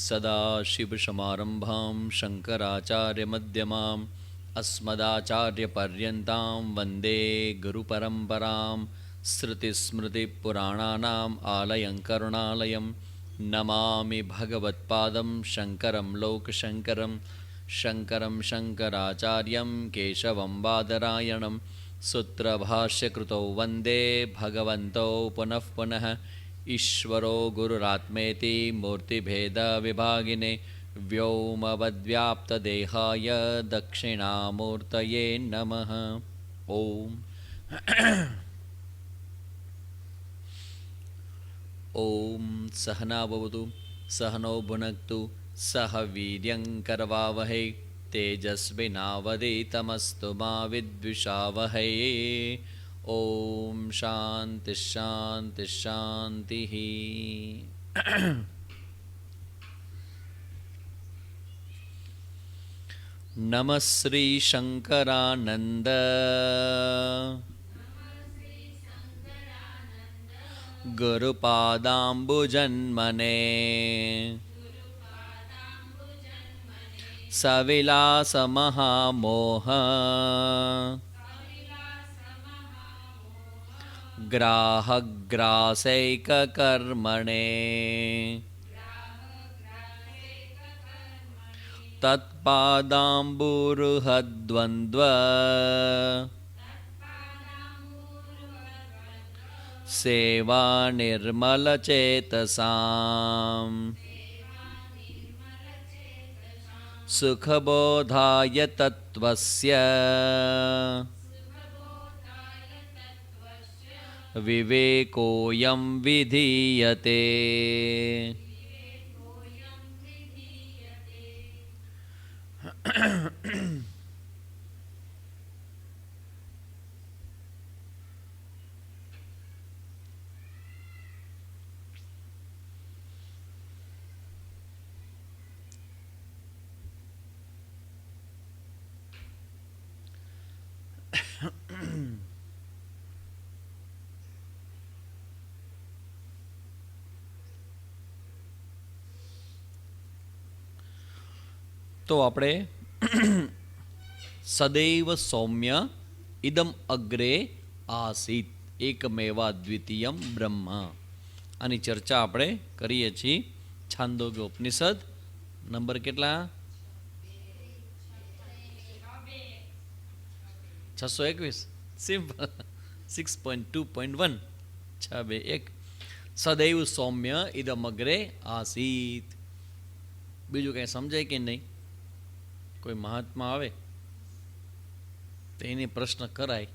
सदाशिवसमारम्भां शङ्कराचार्यमध्यमाम् अस्मदाचार्यपर्यन्तां वन्दे गुरुपरम्परां श्रुतिस्मृतिपुराणानाम् आलयं करुणालयं नमामि भगवत्पादं शङ्करं लोकशङ्करं शङ्करं शङ्कराचार्यं केशवं बादरायणं सूत्रभाष्यकृतौ वन्दे भगवन्तौ पुनः पुनः ईश्वरो गुरुरात्मेति मूर्तिभेदविभागिने व्योमवद्व्याप्तदेहाय दक्षिणामूर्तये नमः। ॐ ॐ सहना भवतु सहनौ भुनक्तु सह वीर्यङ्करवावहै तेजस्विनावधीतमस्तु मा विद्विषावहै। ॐ शान्तिः शान्तिः शान्तिः। नमः श्री शंकरानंद गुरुपादाम्बुजन्मने सविलासमहामोह ग्राहग्रासैककर्मणे तत्पादाम्बुरुहद्वन्द्व सेवा निर्मलचेतसाम् सुखबोधाय तत्त्वस्य विवेकोऽयं विधीयते। તો આપણે સદૈવ સૌમ્ય ઇદમ અગ્રે આસીત એકમેવા દ્વિતીયમ બ્રહ્મ આની ચર્ચા આપણે કરીએ છીએ. છાંદોગ્ય ઉપનિષદ નંબર કેટલા? 621. સિમ્પલ. 6.2.1 621. સદૈવ સૌમ્ય ઇદમ અગ્રે આસીત. બીજું કંઈ સમજાય કે નહીં? કોઈ મહાત્મા આવે તો એને પ્રશ્ન કરાય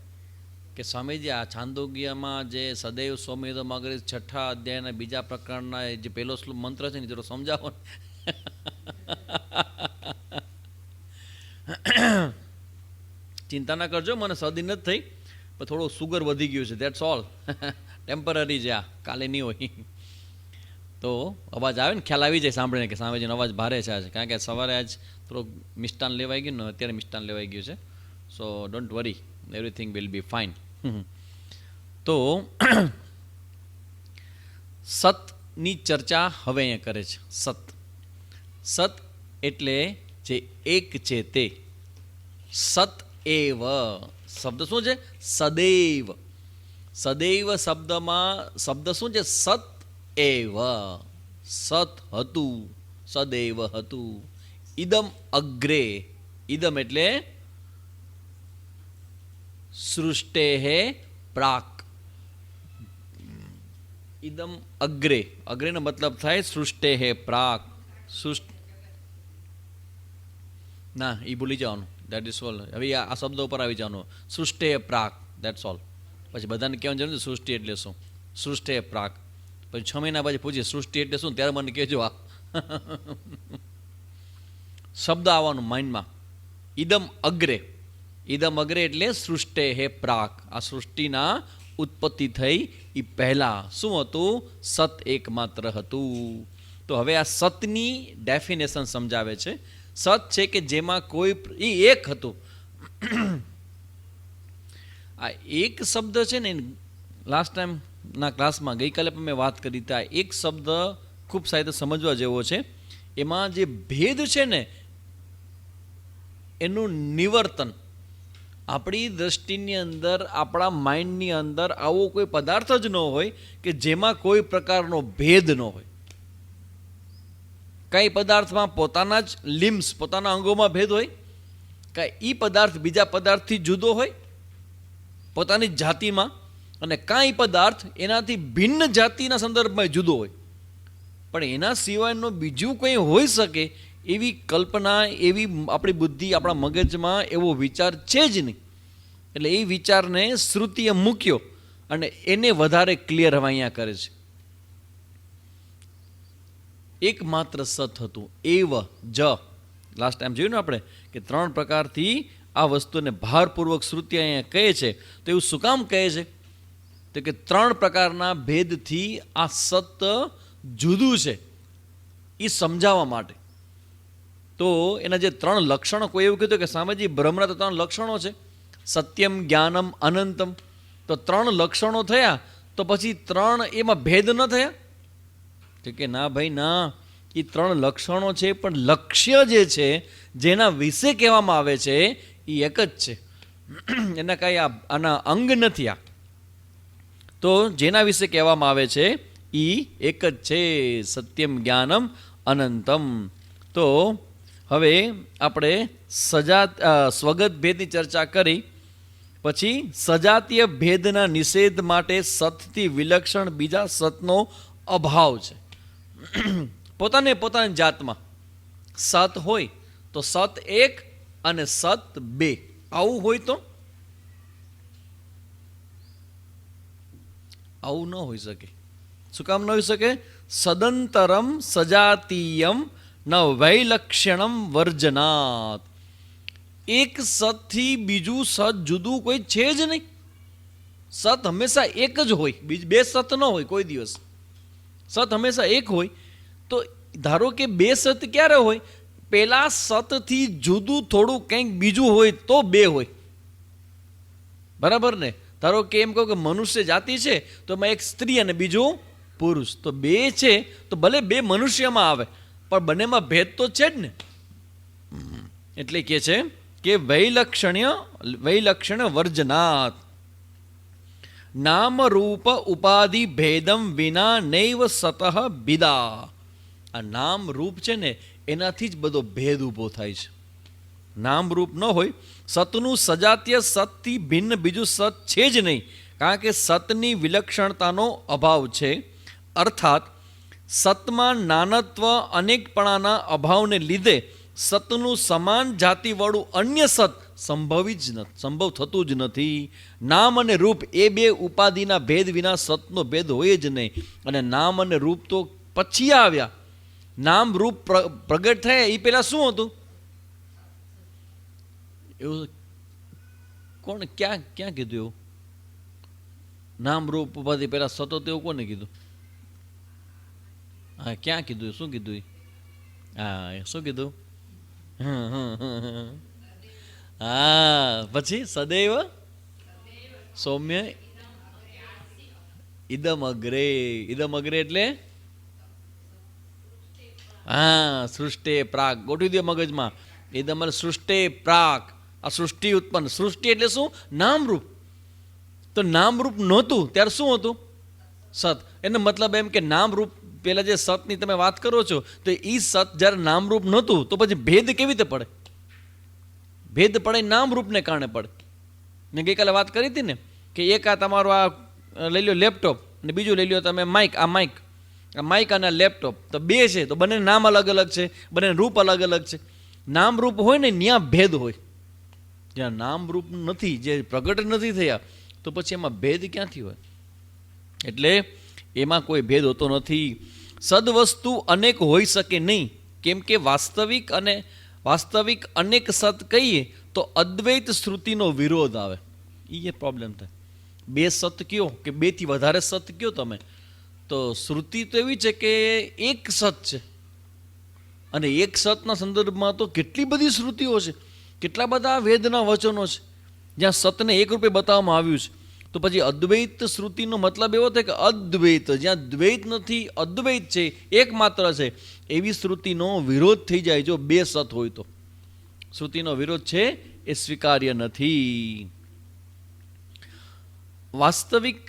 કે સ્વામીજી આ છાંદોગ્યમાં જે સદૈવ સૌમ્યદમ અગ્રે છઠ્ઠા અધ્યાયના બીજા પ્રકારના જે પહેલો મંત્ર છે ને જરો સમજાવો. ચિંતા ના કરજો, મને શરદી નથી થઈ પણ થોડું સુગર વધી ગયું છે, ધેટ્સ ઓલ. ટેમ્પરરી છે, આ કાલે નહીં હોય. તો અવાજ આવે ને ખ્યાલ આવી જાય સાંભળીને કે સ્વામીજીનો અવાજ ભારે છે આજે, કારણ કે સવારે આજ થોડુંક મિષ્ટાન લેવાઈ ગયું ને અત્યારે મિષ્ટાન લેવાઈ ગયું છે. સો don't worry, everything will be fine. તો સતની ચર્ચા હવે અહીંયા કરે છે. સત સત એટલે જે એક છે તે. સત એવ શબ્દ શું છે? સદૈવ. સદૈવ શબ્દમાં શબ્દ શું છે? સત એવ. સત હતું, સદૈવ હતું. ઇદમ અગ્રે. ઇદમ એટલે સૃષ્ટેહે પ્રાક. ઇદમ અગ્રે. અગ્રેનો મતલબ થાય સૃષ્ટેહે પ્રાક. ના, એ ભૂલી જવાનું. That is all. હવે આ શબ્દ ઉપર આવી જવાનું. સૃષ્ટેહે પ્રાક, દેટ્સ ઓલ. પછી બધાને કહેવાનું જરૂર સૃષ્ટિ એટલે શું, સૃષ્ટેહે પ્રાક. પછી 6 મહિના પછી પૂછીએ સૃષ્ટિ એટલે શું, ત્યારે મને કહેજો. આ શબ્દ આવવાનું માઇન્ડમાં. ઇદમ અગ્રે. ઇદમ અગ્રે એટલે સૃષ્ટે હે પ્રાક. આ સૃષ્ટિના ઉત્પત્તિ થઈ એ પહેલાં શું હતું? સત એકમાત્ર હતું. તો હવે આ સતની ડેફિનેશન સમજાવે છે. સત છે કે જેમાં કોઈ એ એક હતું. આ એક શબ્દ છે ને, લાસ્ટ ટાઈમના ક્લાસમાં ગઈકાલે પણ મેં વાત કરી હતી. આ એક શબ્દ ખૂબ સાહિત્ય સમજવા જેવો છે. એમાં જે ભેદ છે ને એનું નિવર્તન આપણી દ્રષ્ટિની અંદર, આપણા માઇન્ડની અંદર આવો કોઈ પદાર્થ જ ન હોય કે જેમાં કોઈ પ્રકારનો ભેદ ન હોય. કઈ પદાર્થમાં પોતાના જ લિમ્સ, પોતાના અંગોમાં ભેદ હોય? કાંઈ એ પદાર્થ બીજા પદાર્થથી જુદો હોય પોતાની જાતિમાં, અને કાંઈ પદાર્થ એનાથી ભિન્ન જાતિના સંદર્ભમાં જુદો હોય. પણ એના સિવાયનો બીજું કંઈ હોઈ શકે એવી કલ્પના, એવી આપણી બુદ્ધિ, આપણા મગજમાં એવો વિચાર છે જ નહીં. એટલે એ વિચારને શ્રુતિએ મૂક્યો અને એને વધારે ક્લિયર હવે અહીંયા કરે છે. એકમાત્ર સત હતું, એવ જ. લાસ્ટ ટાઈમ જોયું ને આપણે કે 3 પ્રકારથી આ વસ્તુને ભારપૂર્વક શ્રુતિ અહીંયા કહે છે. તો એવું શું કામ કહે છે? તો કે 3 પ્રકારના ભેદથી આ સત જુદું છે એ સમજાવવા માટે. તો એના જે 3 લક્ષણો, કોઈ એવું કીધું કે સામાજી બ્રહ્મના તો 3 લક્ષણો છે, સત્યમ, જ્ઞાનમ, અનંતમ. તો 3 લક્ષણો થયા તો પછી 3 એમાં ભેદ ન થયા? તો કે ના ભાઈ ના, એ 3 લક્ષણો છે પણ લક્ષ્ય જે છે, જેના વિશે કહેવામાં આવે છે એ એક જ છે. એના કાંઈ આના અંગ નથી. આ તો જેના વિશે કહેવામાં આવે છે એ એક જ છે, સત્યમ, જ્ઞાનમ, અનંતમ. તો હવે આપણે સ્વગત ભેદની ચર્ચા કરી, પછી સજાતીય ભેદના નિષેધ માટે સતથી વિલક્ષણ બીજા સતનો અભાવ છે. પોતાની જાતમાં સત હોય તો સત એક અને સત બે, આવું હોય તો આવું ન હોઈ શકે. શું કામ ન હોઈ શકે? સદંતરમ સજાતીયમ ન વૈલક્ષણમ વર્જનાત. એક સતથી બીજું સત જુદું કોઈ છે જ નહીં. સત હંમેશા એક જ હોય, બે સત ન હોય કોઈ દિવસ. સત હંમેશા એક હોય. તો ધારો કે 2 સત ક્યારે હોય? પેલા સતથી જુદું થોડું કંઈક બીજું હોય તો 2 હોય. બરાબર ને? ધારો કે એમ કહો કે મનુષ્ય જાતિ છે તો એમાં એક સ્ત્રી અને બીજું પુરુષ, તો 2 છે તો ભલે 2 મનુષ્યમાં આવે પણ બંનેમાં ભેદ તો છે જ ને. એટલે કે છે કે વૈલક્ષણ્ય વર્જનાત. નામ રૂપ ઉપાધિ ભેદમ વિના નૈવ સતઃ બિદા. આ નામ રૂપ છે ને એનાથી જ બધો ભેદ ઊભો થાય છે. નામ રૂપ ન હોય, સતનું સજાતીય સતથી ભિન્ન બીજું સત છે જ નહીં, કારણ કે સતની વિલક્ષણતાનો અભાવ છે. અર્થાત સતમાં નાનત્વ અનેકપણાના અભાવને લીધે સતનું સમાન જાતિવાળું અન્ય સત સંભવ થતું જ નથી. નામ અને રૂપ એ 2 ઉપાધિના ભેદ વિના સતનો ભેદ હોય જ નહીં. અને નામ અને રૂપ તો પછી આવ્યા. નામ રૂપ પ્રગટ થયા એ પહેલા શું હતું? એવું કોણ ક્યાં કીધું? એવું નામ રૂપ ઉપાધિ પહેલા સતો, એવું કોને કીધું? હા, ક્યાં કીધું? શું કીધું? હા, શું કીધું? હા, પછી સદૈવ સૌમ્ય ઇદમ અગ્રે. ઇદમ અગ્રે એટલે હા, સૃષ્ટિ પ્રાગ. ગોઠવી દે મગજમાં. ઇદમ સૃષ્ટિ પ્રાગ. આ સૃષ્ટિ ઉત્પન્ન. સૃષ્ટિ એટલે શું? નામરૂપ. તો નામરૂપ નહોતું ત્યારે શું હતું? સત. એનો મતલબ એમ કે નામરૂપ પેલા જે સતની તમે વાત કરો છો તો એ સત જ્યારે નામરૂપ નહોતું તો પછી ભેદ કેવી રીતે પડે? ભેદ પડે નામરૂપને કારણે પડે. મેં ગઈકાલે વાત કરી હતી ને કે એક આ તમારું આ લઈ લો લેપટોપ અને બીજું લઈ લો તમે માઇક. આ માઇક અને લેપટોપ તો 2 છે તો બંને નામ અલગ અલગ છે, બંને રૂપ અલગ અલગ છે. નામરૂપ હોય ને ત્યાં ભેદ હોય. જ્યાં નામરૂપ નથી, જે પ્રગટ નથી થયા, તો પછી એમાં ભેદ ક્યાંથી હોય? એટલે એમાં કોઈ ભેદ હોતો નથી. સદવસ્તુ અનેક હોઈ શકે નહીં, કેમ કે વાસ્તવિક અનેક સત કહીએ તો અદ્વૈત શ્રુતિનો વિરોધ આવે. એ પ્રોબ્લેમ થાય. 2 સત કયો કે 2 થી વધારે સત કયો તમે, તો શ્રુતિ તો એવી છે કે એક સત છે. અને એક સતના સંદર્ભમાં તો કેટલી બધી શ્રુતિઓ છે, કેટલા બધા વેદના વચનો છે જ્યાં સતને એક રૂપે બતાવવામાં આવ્યું છે. તો પછી અદ્વૈત શ્રુતિનો મતલબ એવો થાય કે અદ્વૈત, જ્યાં દ્વૈત નથી, અદ્વૈત છે, એકમાત્ર છે, એવી શ્રુતિનો વિરોધ થઈ જાય જો બે સત હોય તો. શ્રુતિનો વિરોધ છે એ સ્વીકાર્ય નથી. વાસ્તવિક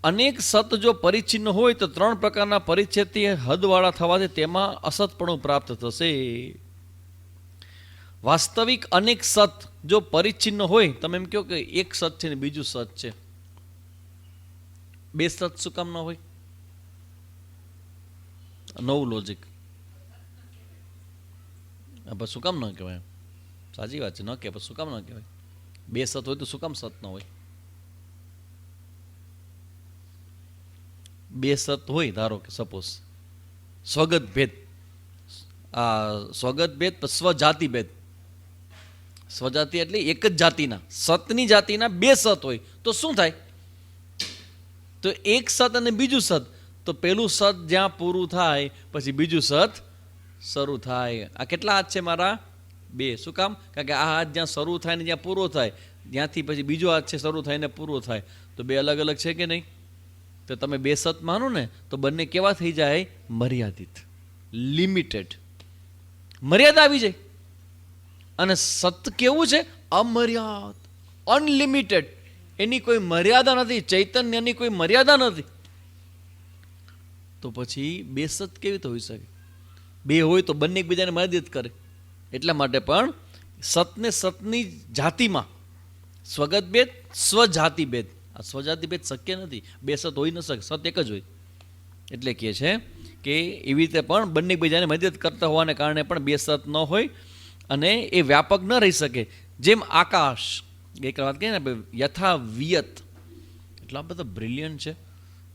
અનેક સત જો પરિચ્છિન્ન હોય તો 3 પ્રકારના પરિચ્છેદથી હદવાળા થવાથી તેમાં અસતપણું પ્રાપ્ત થશે. વાસ્તવિક અનેક સત જો પરિચ્છિન્ન હોય, તમે એમ કહો કે એક સત છે ને બીજું સત છે, બે સત શું કામ ન હોય? નવું લોજિક. શું કામ ન કહેવાય? સાચી વાત છે, ન કે શું કામ ન કહેવાય? બે સત હોય તો શું કામ સત ન હોય? બે સત હોય, ધારો કે સપોઝ સ્વગત ભેદ, સ્વગત ભેદ સ્વજાતિ ભેદ. સ્વજાતિ એટલે એક જ જાતિના, સતની જાતિના બે સત હોય તો શું થાય? તો એક સત અને બીજું સત, તો પેલું સત જ્યાં પૂરું થાય પછી બીજું સત શરૂ થાય. આ કેટલા હાથ છે મારા? બે. શું કામ? કારણ કે આ હાથ જ્યાં શરૂ થાય ને જ્યાં પૂરો થાય, ત્યાંથી પછી બીજો હાથ છે શરૂ થાય ને પૂરો થાય, તો બે અલગ અલગ છે કે નહીં? તો તમે બે સત માનો ને તો બંને કેવા થઈ જાય? મર્યાદિત, લિમિટેડ, મર્યાદા આવી જાય. અને સત કેવું છે? અમર્યાદ, અનલિમિટેડ, એની કોઈ મર્યાદા નથી, ચૈતન્યની કોઈ મર્યાદા નથી. તો પછી બે સત કેવી રીતે હોઈ શકે? બે હોય તો બંને એકબીજાને મર્યાદિત કરે. એટલા માટે પણ સતને સતની જાતિમાં, સ્વગત ભેદ, સ્વજાતિ ભેદ, આ સ્વજાતિ ભેદ શક્ય નથી, બે સત હોઈ ન શકે, સત એક જ હોય. એટલે કહે છે કે એવી રીતે પણ બંને એકબીજાને મદદ કરતા હોવાને કારણે પણ બે સત ન હોય અને એ વ્યાપક ન રહી શકે. જેમ આકાશ, ગઈકાલે વાત કહી ને યથા વિયત, એટલા બધા બ્રિલિયન્ટ છે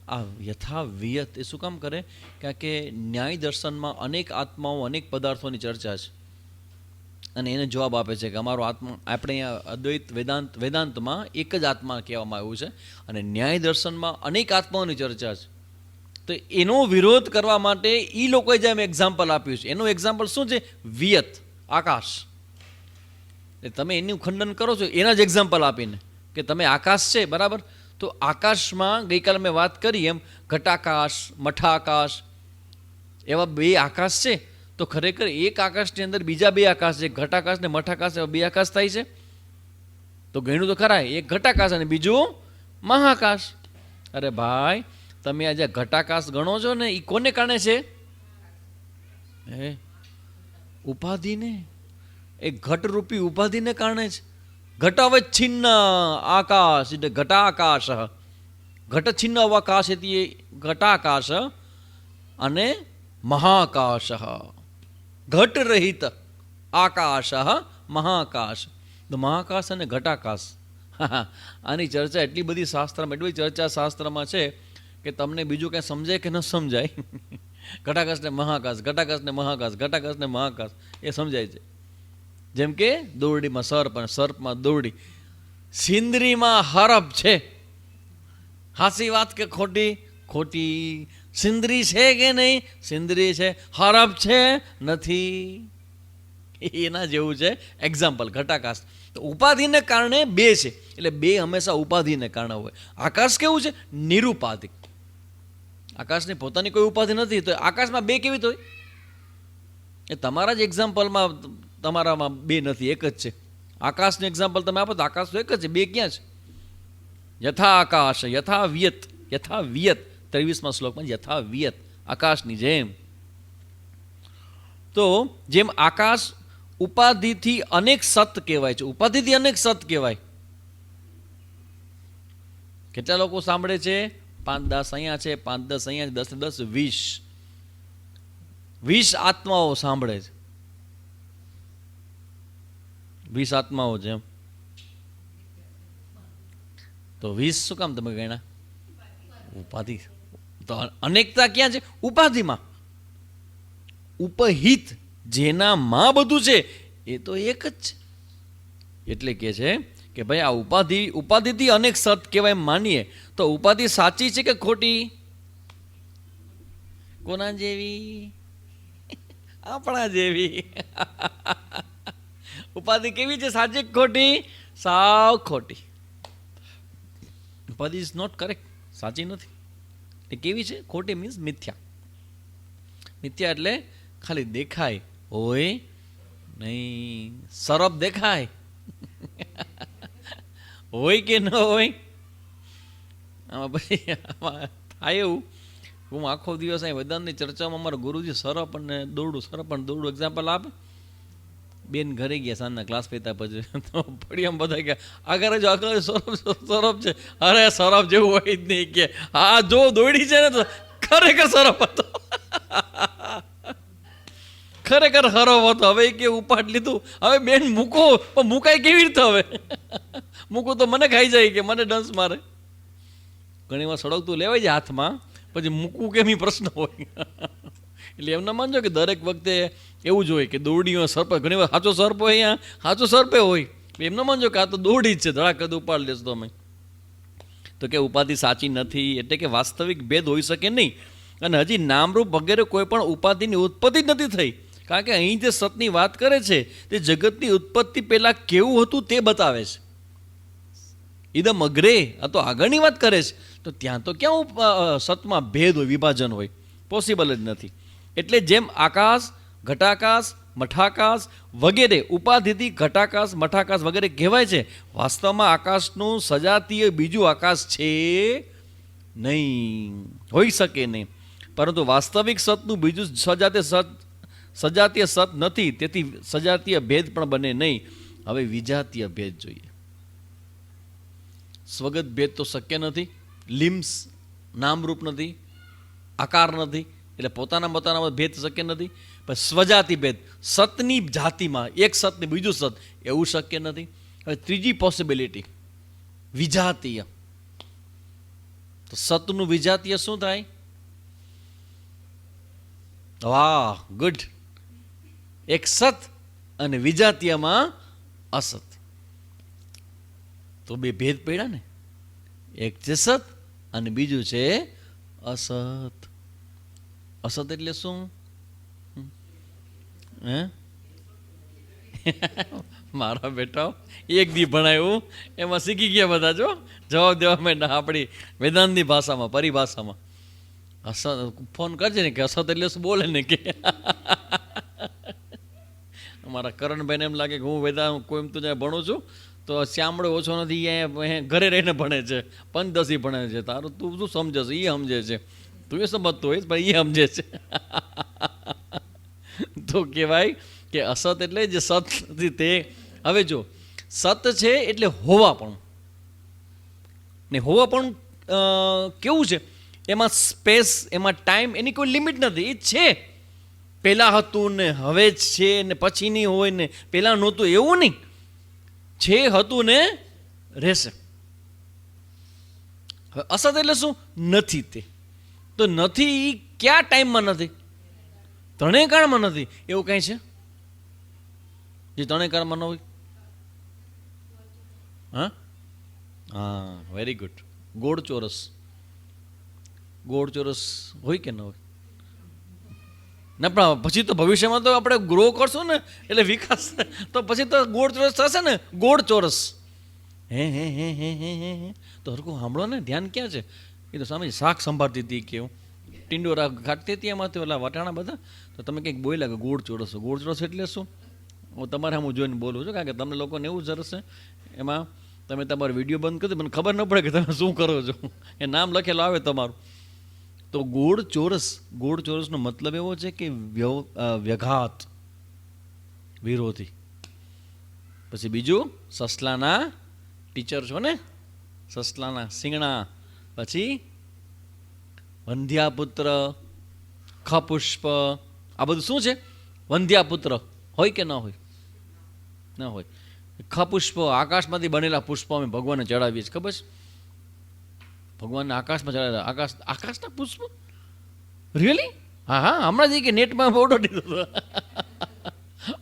આ યથા વિયત. એ શું કામ કરે? કારણ કે ન્યાય દર્શનમાં અનેક આત્માઓ, અનેક પદાર્થોની ચર્ચા છે અને એને જવાબ આપે છે કે અમારો આત્મા, આપણે અહીંયા અદ્વૈત વેદાંતમાં એક જ આત્મા કહેવામાં આવ્યું છે અને ન્યાય દર્શનમાં અનેક આત્માઓની ચર્ચા છે. તો એનો વિરોધ કરવા માટે એ લોકોએ જે એક્ઝામ્પલ આપ્યું છે, એનું એક્ઝામ્પલ શું છે? વિયત, આકાશ. તમે એનું ખંડન કરો છો એના જ એક્ઝામ્પલ આપીને કે તમે આકાશ છે, બરાબર, તો આકાશમાં ગઈકાલે મેં વાત કરી એમ ઘટાકાશ, મઠાકાશ, એવા બે આકાશ છે. તો ખરેખર એક આકાશની અંદર બીજા બે આકાશ છે, ઘટાકાશ ને મઠાકાશ, એવા બે આકાશ થાય છે. તો ગણ્યું તો ખરા, એક ઘટાકાશ અને બીજું મહાકાશ. અરે ભાઈ, તમે આજે ઘટાકાશ ગણો છો ને, એ કોને કારણે છે? ઉપાધિને, એ ઘટરૂપી ઉપાધિને કારણે જ. ઘટાવચ્છિન્ન આકાશ એટલે ઘટાકાશ, ઘટછિન્ન અવકાશ એટલે ઘટાકાશ અને મહાકાશ, ઘટ રહિત આકાશ મહાકાશ. તો મહાકાશ અને ઘટાકાશ, આની ચર્ચા એટલી બધી શાસ્ત્રમાં, એટલી ચર્ચા શાસ્ત્રમાં છે કે તમને બીજું કંઈ સમજાય કે ન સમજાય. ઘટાકાશ ને મહાકાશ, ઘટાકાશ ને મહાકાશ, ઘટાકાશ ને મહાકાશ, એ સમજાય છે. જેમ કે દોરડીમાં સર્પ અને સર્પમાં દોરડી, સિંદરીમાં હરફ છે. હાસી વાત કે ખોટી? ખોટી. સિંદરી છે કે નહીં? સિંદરી છે. હરફ છે? નથી. એના જેવું છે એક્ઝામ્પલ ઘટાકાશ. તો ઉપાધિને કારણે બે છે, એટલે બે હંમેશા ઉપાધિને કારણે હોય. આકાશ કેવું છે? નિરુપાધિક. આકાશની પોતાની કોઈ ઉપાધિ નથી, તો આકાશમાં બે કેવી હોય? એ તમારા જ એક્ઝામ્પલમાં તમારામાં બે નથી, એક જ છે. આકાશનું એક્ઝામ્પલ તમે આપો તો આકાશ તો એક જ છે, બે ક્યાં છે? યથા આકાશ યથા વિયત, યથા વિયત 23મા શ્લોકમાં યથા વિયત, આકાશની જેમ. તો જેમ આકાશ ઉપાધિથી અનેક સત કહેવાય છે, ઉપાધિથી અનેક સત કહેવાય. કેટલા લોકો સાંભળે છે? 5-10 અહીંયા છે, 5-10 અહીંયા, 10-10 20 આત્માઓ સાંભળે છે. 20 આત્માઓ છે એમ. તો 20 શું કામ તમે ગણ્યા? ઉપાધિ. તો અનેકતા ક્યાં છે? ઉપાધિમાં. ઉપહિત જેનામાં બધું છે એ તો એક જ છે. એટલે કે છે કે ભાઈ આ ઉપાધિથી અનેક સત કહેવાય માનીએ તો ઉપાધિ સાચી છે કે ખોટી? કોના જેવી? આપણા જેવી. ઉપાધિ કેવી છે? સાચી કે ખોટી? સાવ ખોટી. ઉપાધિ ઇઝ નોટ કરેક્ટ, સાચી નથી. એ કેવી છે? ખોટી મીન્સ મિથ્યા. મિથ્યા એટલે ખાલી દેખાય, હોય નહીં. સરપ દેખાય, હોય કે ન હોય. આમાં પછી આમાં થાય એવું, હું આખો દિવસ અહીં વેદાંતની ચર્ચામાં અમારા ગુરુજી સરપ અને દોરડું એક્ઝામ્પલ આપે. બેન ઘરે ગયા સાંજના ક્લાસ પીતા પછી તો પડી આમ બધા ગયા આગળ સરપ છે. અરે સરપ જેવું હોય જ નહીં કે હા જો દોડી છે ને તો ખરેખર સરપ હતો, ખરેખર હરફ હતો. હવે કે ઉપાડ લીધું, હવે બેન મૂકો, પણ મુકાય કેવી રીતે? હવે મૂકું તો મને ખાઈ જાય કે મને ડંસ મારે. ઘણી વાર સળગતું લેવાય જાય હાથમાં, પછી મૂકવું કેમ એ પ્રશ્ન હોય. એટલે એમ ના માનજો કે દરેક વખતે એવું જ હોય કે દોરડીઓ સર્પ. ઘણી વાર સાચો સર્પ હોય, અહીંયા સાચો સર્પે હોય. એમ ના માનજો કે આ તો દોરડી જ છે, ધડાકદ ઉપાડ લેશો તમે. તો કે ઉપાધિ સાચી નથી, એટલે કે વાસ્તવિક ભેદ હોઈ શકે નહીં. અને હજી નામરૂપ વગેરે કોઈ પણ ઉપાધિની ઉત્પત્તિ જ નથી થઈ. કારણ કે અહીં જે સતની વાત કરે છે તે જગતની ઉત્પત્તિ પહેલાં કેવું હતું તે બતાવે છે. ઇદમ અગ્રે, આ તો આગળની વાત કરે છે. તો ત્યાં તો ક્યાં સતમાં ભેદ હોય, વિભાજન હોય? પોસિબલ જ નથી. એટલે જેમ આકાશ, ઘટાકાશ, મઠાકાશ વગેરે ઉપાધિથી ઘટાકાશ, મઠાકાશ વગેરે કહેવાય છે, વાસ્તવમાં આકાશનું સજાતીય બીજું આકાશ છે નહીં, હોઈ શકે નહીં. પરંતુ વાસ્તવિક સતનું બીજું સજાતીય સત નથી, તેથી સજાતીય ભેદ પણ બને નહીં. હવે વિજાતીય ભેદ જોઈએ. સ્વગત ભેદ તો શક્ય નથી, લિમ્સ નામરૂપ નથી, આકાર નથી, એટલે પોતાના ભેદ શક્ય નથી. પણ સ્વજાતિ ભેદ, સતની જાતિમાં એક સતને બીજું સત, એવું શક્ય નથી. હવે ત્રીજી પોસિબિલિટી વિજાતીય. તો સતનું વિજાતીય શું થાય? વાહ, ગુડ. એક સત અને વિજાતીયમાં અસત. તો બે ભેદ પડ્યા ને. એક છે સત અને બીજું છે અસત. અસત એટલે શું? હે મારા બેટા એક દી ભણાયું એમાં શીખી ગયા બધા. જો જવાબ દેવા માંડ્યા આપણી વેદાંતની ભાષામાં, પરિભાષામાં. અસત ફોન કરજે ને કે અસત એટલે શું બોલે ને કે. અમારા કરણભાઈને એમ લાગે કે હું વેદાંત કોઈ તો જ્યાં ભણું છું તો શ્યામળો ઓછો નથી, અહીંયા ઘરે રહીને ભણે છે, પંચદશી ભણે છે. તારું તું શું સમજે છે? એ સમજે છે. તું એ સમજતો હોઈશ પણ એ સમજે છે. તો કહેવાય કે અસત એટલે જે સત નથી તે. હવે જો સત છે એટલે હોવા પણ, ને હોવા પણ કેવું છે? એમાં સ્પેસ, એમાં ટાઈમ, એની કોઈ લિમિટ નથી. એ છે, પહેલાં હતું ને હવે જ છે ને પછી નહીં હોય ને પહેલાં નહોતું, એવું નહીં. છે, હતું ને રહેશે. હવે અસત એટલે શું? નથી. તે તો નથી એ કયા ટાઈમમાં નથી? ત્રણેય કાળમાં નથી. એવું કંઈ છે જે ત્રણેય કાળમાં ન હોય? હા, વેરી ગુડ. ગોળ ચોરસ હોય કે ન હોય? ના, પણ પછી તો ભવિષ્યમાં તો આપણે ગ્રો કરશું ને, એટલે વિકાસ, તો પછી તો ગોળ ચોરસ થશે ને. ગોળ ચોરસ. હે હે હે હે હે હે તો હરખું સાંભળો ને, ધ્યાન ક્યાં છે? એ તો સામે શાક સંભાળતી હતી કે હું ટિંડોરા ઘાટતી હતી, એમાંથી ઓલા વટાણા બધા. તો તમે કંઈક બોલ્યા કે ગોળ ચોરસ. ગોળ ચોરસ એટલે શું? હું તમારે હું જોઈને બોલું છું, કારણ કે તમને લોકોને એવું સરસ છે. એમાં તમે તમારો વિડીયો બંધ કરી દો, મને ખબર ન પડે કે તમે શું કરો છો. એ નામ લખેલું આવે તમારું. તો ગોળ ચોરસનો મતલબ એવો છે કે વ્યઘાત, વિરોધી. પછી બીજું સસલાના ટીચર છો ને, સસલાના સિંગણા. પછી વંધ્યાપુત્ર, ખપુષ્પ, આ બધું શું છે? વંધ્યાપુત્ર હોય કે ન હોય? ન હોય. ખપુષ્પ, આકાશમાંથી બનેલા પુષ્પો અમે ભગવાનને ચડાવીએ છીએ, ખબર છે? ભગવાનને આકાશમાં ચડાવ્યા. આકાશના પુષ્પ? રિયલી? હા, હમણાં જ કે નેટમાં ઓર્ડર દીધો હતો.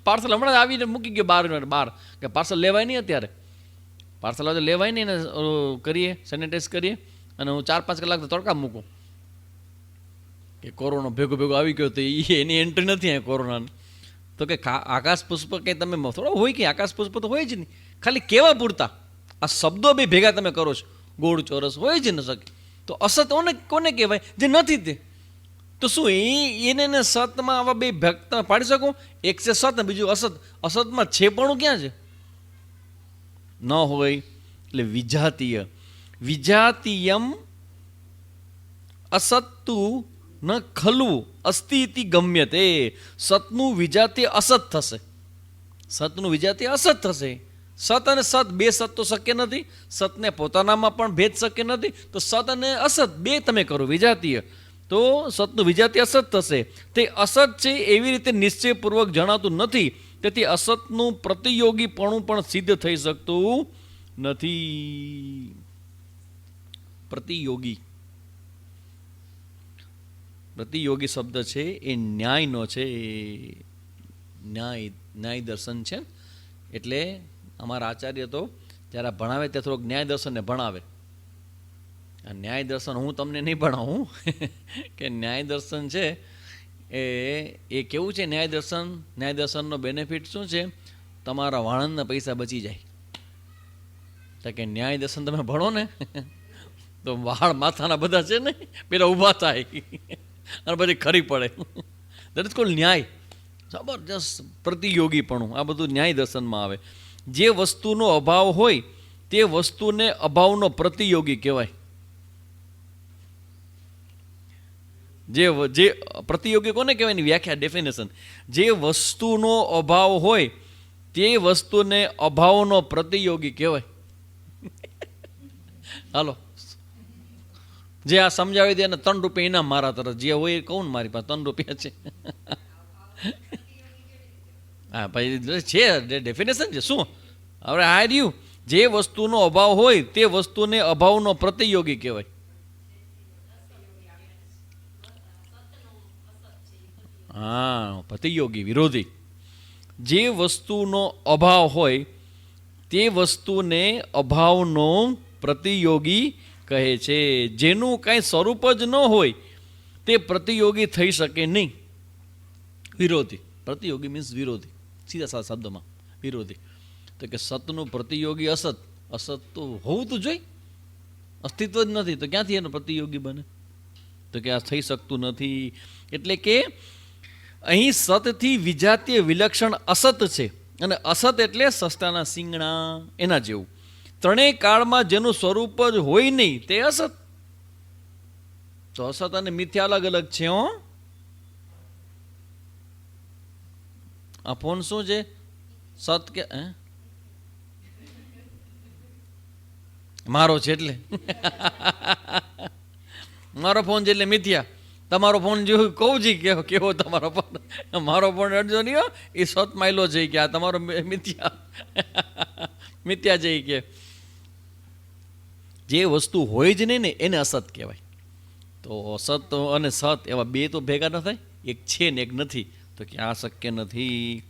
પાર્સલ હમણાં આવીને મૂકી ગયો બહાર કે પાર્સલ લેવાય નહીં અત્યારે. પાર્સલ આવે લેવાય નહીં ને કરીએ, સેનિટાઈઝ કરીએ, અને હું 4-5 કલાક તો તડકા મૂકું કે કોરોના ભેગો આવી ગયો તો એની એન્ટ્રી નથી અહીંયા કોરોનાની. તો કે આકાશ પુષ્પ કંઈ તમે થોડો હોય કે આકાશ પુષ્પ તો હોય જ નહીં, ખાલી કેવા પૂરતા. આ શબ્દો બી ભેગા તમે કરો છો. ગોળ ચોરસ હોય જ ન શકે. તો અસત કોને કહેવાય? જે નથી તે. તો શું એને સતમાં આવા બે ભક્ત પાડી શકો? એક છે સત ને બીજું અસત. અસતમાં છેપણું ક્યાં છે? ન હોય. એટલે વિજાતીય. વિજાતીયમ અસત્તુ ન ખલુ અસ્તિ ઇતિ ગમ્યતે. સતનું વિજાતીય અસત થશે. સતનું વિજાતીય અસત થશે. સત અને સત, બે સત તો શક્ય નથી. સતને પોતાનામાં પણ ભેદ શક્ય નથી. તો સત અને અસત બે તમે કરો વિજાતીય, તો સતનું વિજાતીય અસત થશે. તે અસત છે એવી રીતે નિશ્ચયપૂર્વક જણાતું નથી. તેથી અસતનું પ્રતિયોગીપણું પણ સિદ્ધ થઈ શકતું નથી. પ્રતિયોગી શબ્દ છે એ ન્યાયનો છે. ન્યાય દર્શન છે. એટલે અમારા આચાર્ય તો જ્યારે ભણાવે તે થોડોક ન્યાય દર્શનને ભણાવે. આ ન્યાય દર્શન હું તમને નહીં ભણાવું કે ન્યાય દર્શન છે એ કેવું છે. ન્યાય દર્શનનો બેનિફિટ શું છે? તમારા વાણંદના પૈસા બચી જાય. તો કે ન્યાય દર્શન તમે ભણો ને તો વાળ માથાના બધા છે ને પેલા ઊભા થાય અને પછી ખરી પડે. દેટ ઇઝ કોલ્ડ ન્યાય. જબરજસ્ત પ્રતિયોગીપણું. આ બધું ન્યાય દર્શનમાં આવે. જે વસ્તુનો અભાવ હોય તે વસ્તુને અભાવનો પ્રતિયોગી કહેવાય. જે પ્રતિયોગી કોને કહેવાય એની વ્યાખ્યા, ડેફિનેશન. જે વસ્તુનો અભાવ હોય તે વસ્તુને અભાવનો પ્રતિયોગી કહેવાય. હાલો, જે આ સમજાવી દે એને 3 રૂપિયા ઇનામ મારા તરફ. જે હોય એ કહું ને, મારી પાસે 3 રૂપિયા છે. હા ભાઈ, છે ડેફિનેશન છે. શું હવે આ રહ્યું? જે વસ્તુનો અભાવ હોય તે વસ્તુને અભાવનો પ્રતિયોગી કહેવાય. હા, પ્રતિયોગી, વિરોધી. જે વસ્તુનો અભાવ હોય તે વસ્તુને અભાવનો પ્રતિયોગી કહે છે. જેનું કાંઈ સ્વરૂપ જ ન હોય તે પ્રતિયોગી થઈ શકે નહીં. વિરોધી. પ્રતિયોગી મીન્સ વિરોધી. સીધા સાદા શબ્દમાં વિરોધી. તો કે સતનું પ્રતિયોગી અસત. અસત તો હોવું તો જોઈએ, અસ્તિત્વ જ નથી તો ક્યાંથી એનો પ્રતિયોગી બને? તો કે આ થઈ શકતું નથી. એટલે કે અહીં સતથી વિજાતીય વિલક્ષણ અસત છે. અને અસત એટલે સસ્તાના સિંગણા એના જેવું. ત્રણેય કાળમાં જેનું સ્વરૂપ જ હોય નહીં તે અસત. તો અસત અને મિથ્યા અલગ અલગ છે. આ ફોન શું છે? સત કે મારો છે એટલે મારો ફોન છે એટલે મિથ્યા. તમારો ફોન જેવું કહું જી કેવો તમારો ફોન? મારો ફોન અડજો નહીં, એ સત માયલો છે કે આ તમારો મિથ્યા છે કે. જે વસ્તુ હોય જ નહીં ને એને અસત કહેવાય. તો અસત અને સત એવા બે તો ભેગા ન થાય. એક છે ને એક નથી. તો કે આ શક્ય નથી.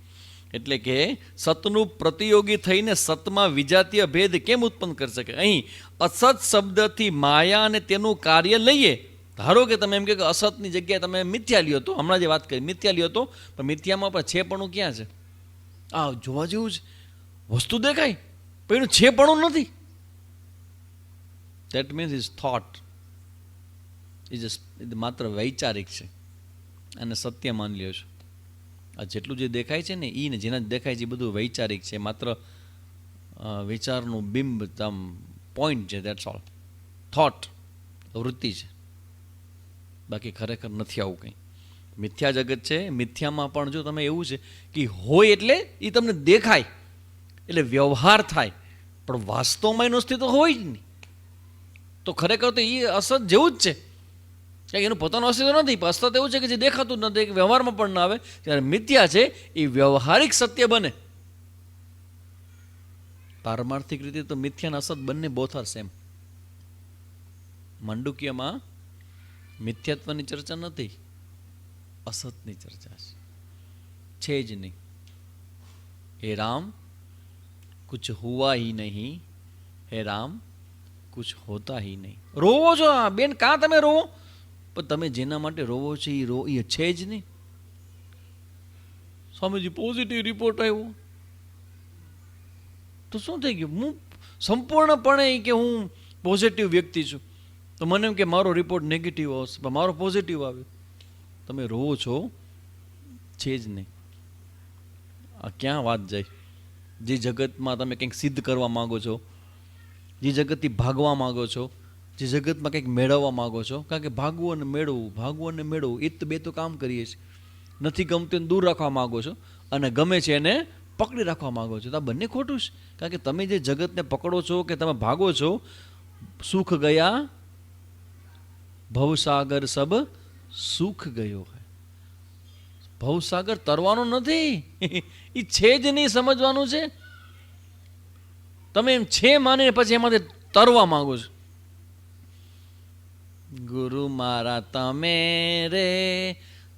એટલે કે સતનું પ્રતિયોગી થઈને સતમાં વિજાતીય ભેદ કેમ ઉત્પન્ન કરી શકે? અહીં અસત શબ્દથી માયા અને તેનું કાર્ય લઈએ. ધારો કે તમે એમ કે અસતની જગ્યાએ તમે મિથ્યા લ્યો તો, હમણાં જે વાત કરી મિથ્યા લ્યો તો, પણ મિથ્યામાં પણ છેપણું ક્યાં છે? આ જોવા જેવું છે. વસ્તુ દેખાય પણ એનું છેપણું નથી. That means is thought is માત્ર વૈચારિક છે અને સત્ય માની લ્યો છો. આ જેટલું જે દેખાય છે ને એ ને જેના દેખાય છે એ બધું વૈચારિક છે. માત્ર વિચારનું બિંબ, પોઈન્ટ છે. That's all. થોટ, વૃત્તિ છે. બાકી ખરેખર નથી આવું કંઈ. મિથ્યા જગત છે. મિથ્યામાં પણ જો તમે એવું છે કે હોય એટલે એ તમને દેખાય એટલે વ્યવહાર થાય, પણ વાસ્તવમાં એનું અસ્તિત્વ હોય જ નહીં. તો ખરેખર તો એ અસત જેવું જ છે. કારણ કે એનું પોતાનું અસ્તિત્વ નથી. પણ અસત એવું છે કે જે દેખાતું જ નથી, વ્યવહારમાં પણ ના આવે. જ્યારે મિથ્યા છે એ વ્યવહારિક સત્ય બને. પારમાર્થિક રીતે તો મિથ્યા અને અસત બંને બોથ આર સેમ. મંડુક્યમાં મિથ્યાત્વની ચર્ચા નથી, અસતની ચર્ચા છે જ નહીં. હે રામ કુછ હુઆ હી નહીં, હે રામ કુછ હોતા હી નહીં. રોવો છો બેન, કાં તમે રોવો? પણ તમે જેના માટે રોવો છો એ છે જ નહીં. સ્વામીજી પોઝિટિવ રિપોર્ટ આવ્યો તો શું થઈ ગયું? હું સંપૂર્ણપણે કે હું પોઝિટિવ વ્યક્તિ છું, તો મને એમ કે મારો રિપોર્ટ નેગેટિવ આવશે, પણ મારો પોઝિટિવ આવ્યો. તમે રોવો છો છે જ નહીં. આ ક્યાં વાત જાય? જે જગતમાં તમે કંઈક સિદ્ધ કરવા માગો છો, જે જગતથી ભાગવા માગો છો, જે જગતમાં કંઈક મેળવવા માગો છો, કારણ કે ભાગવું અને મેળવવું એ તો બે તો કામ કરીએ છીએ. નથી ગમતું એને દૂર રાખવા માગો છો, અને ગમે છે એને પકડી રાખવા માગો છો. તો આ બંને ખોટું છે. કારણ કે તમે જે જગતને પકડો છો કે તમે ભાગો છો, સુખ ગયા ભવસાગર સબ સુખ ગયો હે. ભવસાગર તરવાનો નથી, એ છે જ નહીં, સમજવાનું છે. તમે એમ છે માનીને પછી એમાંથી તરવા માંગો છો. ગુરુ મારા તમે રે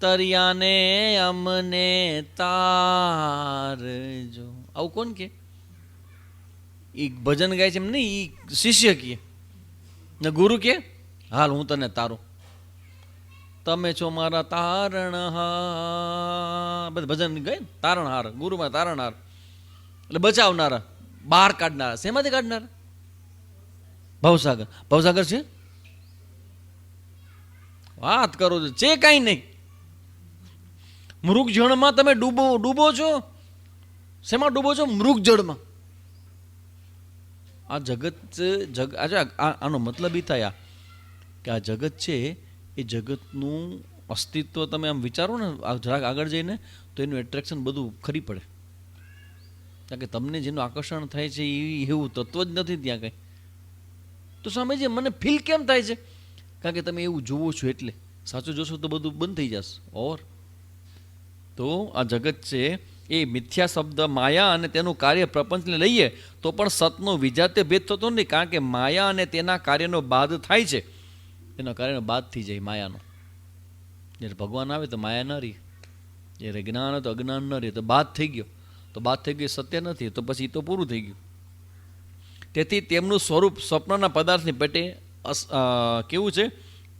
તરિયાને અમને તારજો. આવું કોણ કે? એ ભજન ગાય છે એમ નહીં, એ શિષ્ય કહે ને ગુરુ કે હાલ હું તને તારું. તમે છો મારા તારણહાર, બધા ભજન ગાય ને, તારણહાર, ગુરુ મારા તારણહાર એટલે બચાવનારા, બહાર કાઢનારા. શેમાંથી કાઢનારા? ભવસાગર. ભવસાગર છે? વાત કરો છો, છે કાંઈ નહીં. મૃગજળમાં તમે ડૂબો છો. શેમાં ડૂબો છો? મૃગજળમાં. આ જગત આનો મતલબ એ થાય કે આ જગત છે એ જગતનું અસ્તિત્વ તમે આમ વિચારો ને જરાક આગળ જઈને, તો એનું એટ્રેક્શન બધું ખરી પડે. કારણ કે તમને જેનું આકર્ષણ થાય છે એ એવું તત્વ જ નથી ત્યાં કંઈ. તો સામે જે મને ફીલ કેમ થાય છે? કારણ કે તમે એવું જુઓ છો એટલે. સાચું જોશો તો બધું બંધ થઈ જશે. ઓર તો આ જગત છે એ મિથ્યા શબ્દ માયા અને તેનું કાર્ય પ્રપંચને લઈએ તો પણ સતનો વિજાત્ય ભેદ થતો નથી. કારણ કે માયા અને તેના કાર્યનો બાદ થાય છે. એના કાર્યનો બાદ થઈ જાય માયાનો. જ્યારે ભગવાન આવે તો માયા ન રહી, જ્યારે જ્ઞાન આવે તો અજ્ઞાન ન રહે, તો બાદ થઈ ગયો. તો બાદ થઈ ગઈ સત્ય નથી, તો પછી તો પૂરું થઈ ગયું. તેથી તેમનું સ્વરૂપ સ્વપ્નના પદાર્થની પેટે કેવું છે?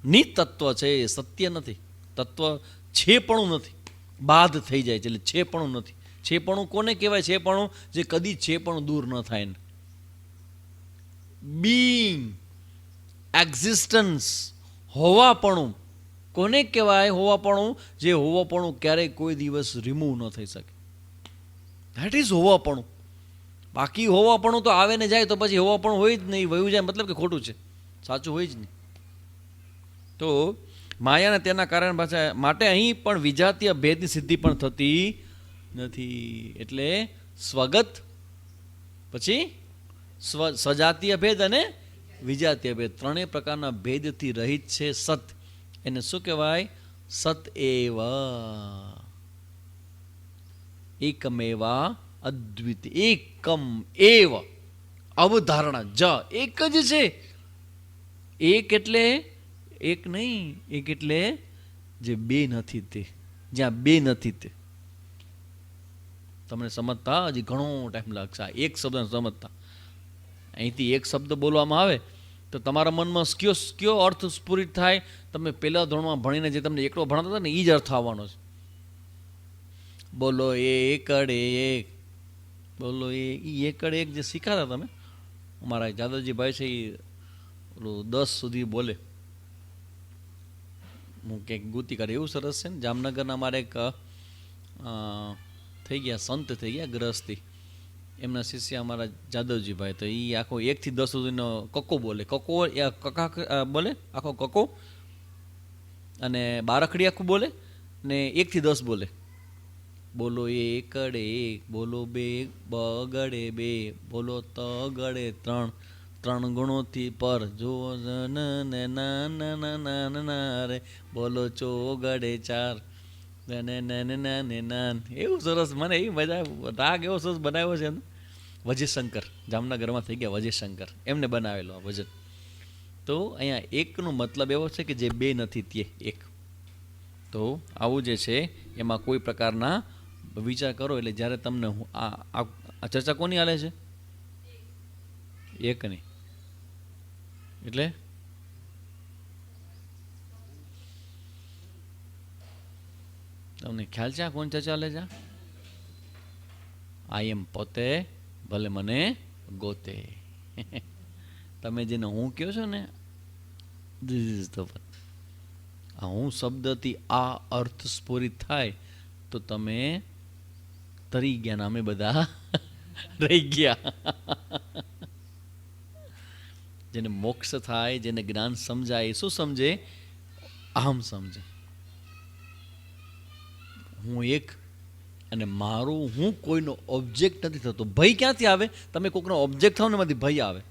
નિતત્વ છે, સત્ય નથી. તત્વ છેપણું નથી, બાદ થઈ જાય છે એટલે છેપણું નથી. છેપણું કોને કહેવાય? છેપણું જે કદી છેપણું દૂર ન થાય ને. બીંગ, એક્ઝિસ્ટન્સ, હોવાપણું કોને કહેવાય? હોવાપણું જે હોવાપણું ક્યારેય કોઈ દિવસ રિમૂવ ન થઈ શકે. ધેટ ઇઝ હોવાપણું. બાકી હોવાપણું તો આવે ને જાય, તો પછી હોવાપણું હોય જ નહીં, વયું જાય, મતલબ કે ખોટું છે, સાચું હોય જ નહીં. તો માયાને તેના કારણ પાછા માટે અહીં પણ વિજાતીય ભેદની સિદ્ધિ પણ થતી નથી. એટલે સ્વગત, પછી સજાતીય ભેદ અને વિજાતીય ભેદ, ત્રણેય પ્રકારના ભેદથી રહિત છે સત. એને શું કહેવાય? સત એવ એકમેવા અદ્વિતીય. એકમ એવ અવધારણા જ એક જ છે. એક એટલે એક નહીં, એક એટલે જે બે નથી તે, જ્યાં બે નથી તે. તમને સમજતા હજી ઘણો ટાઈમ લાગશે એક શબ્દને સમજતા. અહીંથી એક શબ્દ બોલવામાં આવે તો તમારા મનમાં કયો અર્થ સ્ફુરિત થાય? તમે પહેલા ધોરણમાં ભણીને જે તમને એકડો ભણાવતા હતા ને એ જ અર્થ આવવાનો છે. બોલો એકડે એક, બોલો એકડે એક જે શીખાતા તમે, અમારા જાદવજીભાઈ છે એ 10 સુધી બોલે. હું ક્યાંક ગૂતી કાઢે એવું સરસ છે ને. જામનગરના અમારે એક થઈ ગયા સંત થઈ ગયા ગ્રહસ્થી, એમના શિષ્ય અમારા જાદવજીભાઈ, તો એ આખો 1 થી 10 સુધીનો કક્કો બોલે. કક્કો કકા બોલે આખો કક્કો, અને બારખડી આખું બોલે, ને 1 થી 10 બોલે. બોલો એકડે એક, બોલો બે બગડે બે, બોલો તગડે ત્રણ, 3 ગુણોથી પર જો ના રે, બોલો ચોગડે 4 નાન. એવું સરસ, મને એ મજા, રાગ એવો સરસ બનાવ્યો છે. વજયશંકર જામનગરમાં થઈ ગયા, વજયશંકર એમને બનાવેલો આ ભજન. તો અહીંયા એકનો મતલબ એવો છે કે જે બે નથી તે એક. તો આવું જે છે એમાં કોઈ પ્રકારના વિચાર કરો એટલે જ્યારે તમને આ ચર્ચા કોની હાલે છે? એકની. એટલે તમને ખ્યાલ છે આ કોણ ચર્ચા હાલે છે? આઈ એમ પોતે ભલે મને ગોતે. તમે જેને હું કહો છો ને, ધીસ ઇઝ ધ વન. આ હું શબ્દથી આ અર્થ સ્ફુરિત થાય તો તમે તરી ગયા ને અમે બધા રહી ગયા. જેને મોક્ષ થાય, જેને જ્ઞાન સમજાય, શું સમજે? અહમ સમજે. હું એક અને મારું, હું કોઈનો ઓબ્જેક્ટ નથી થતો. ભય ક્યાંથી આવે? તમે કોઈકનો ઓબ્જેક્ટ થાવ ને એમાંથી ભય આવે.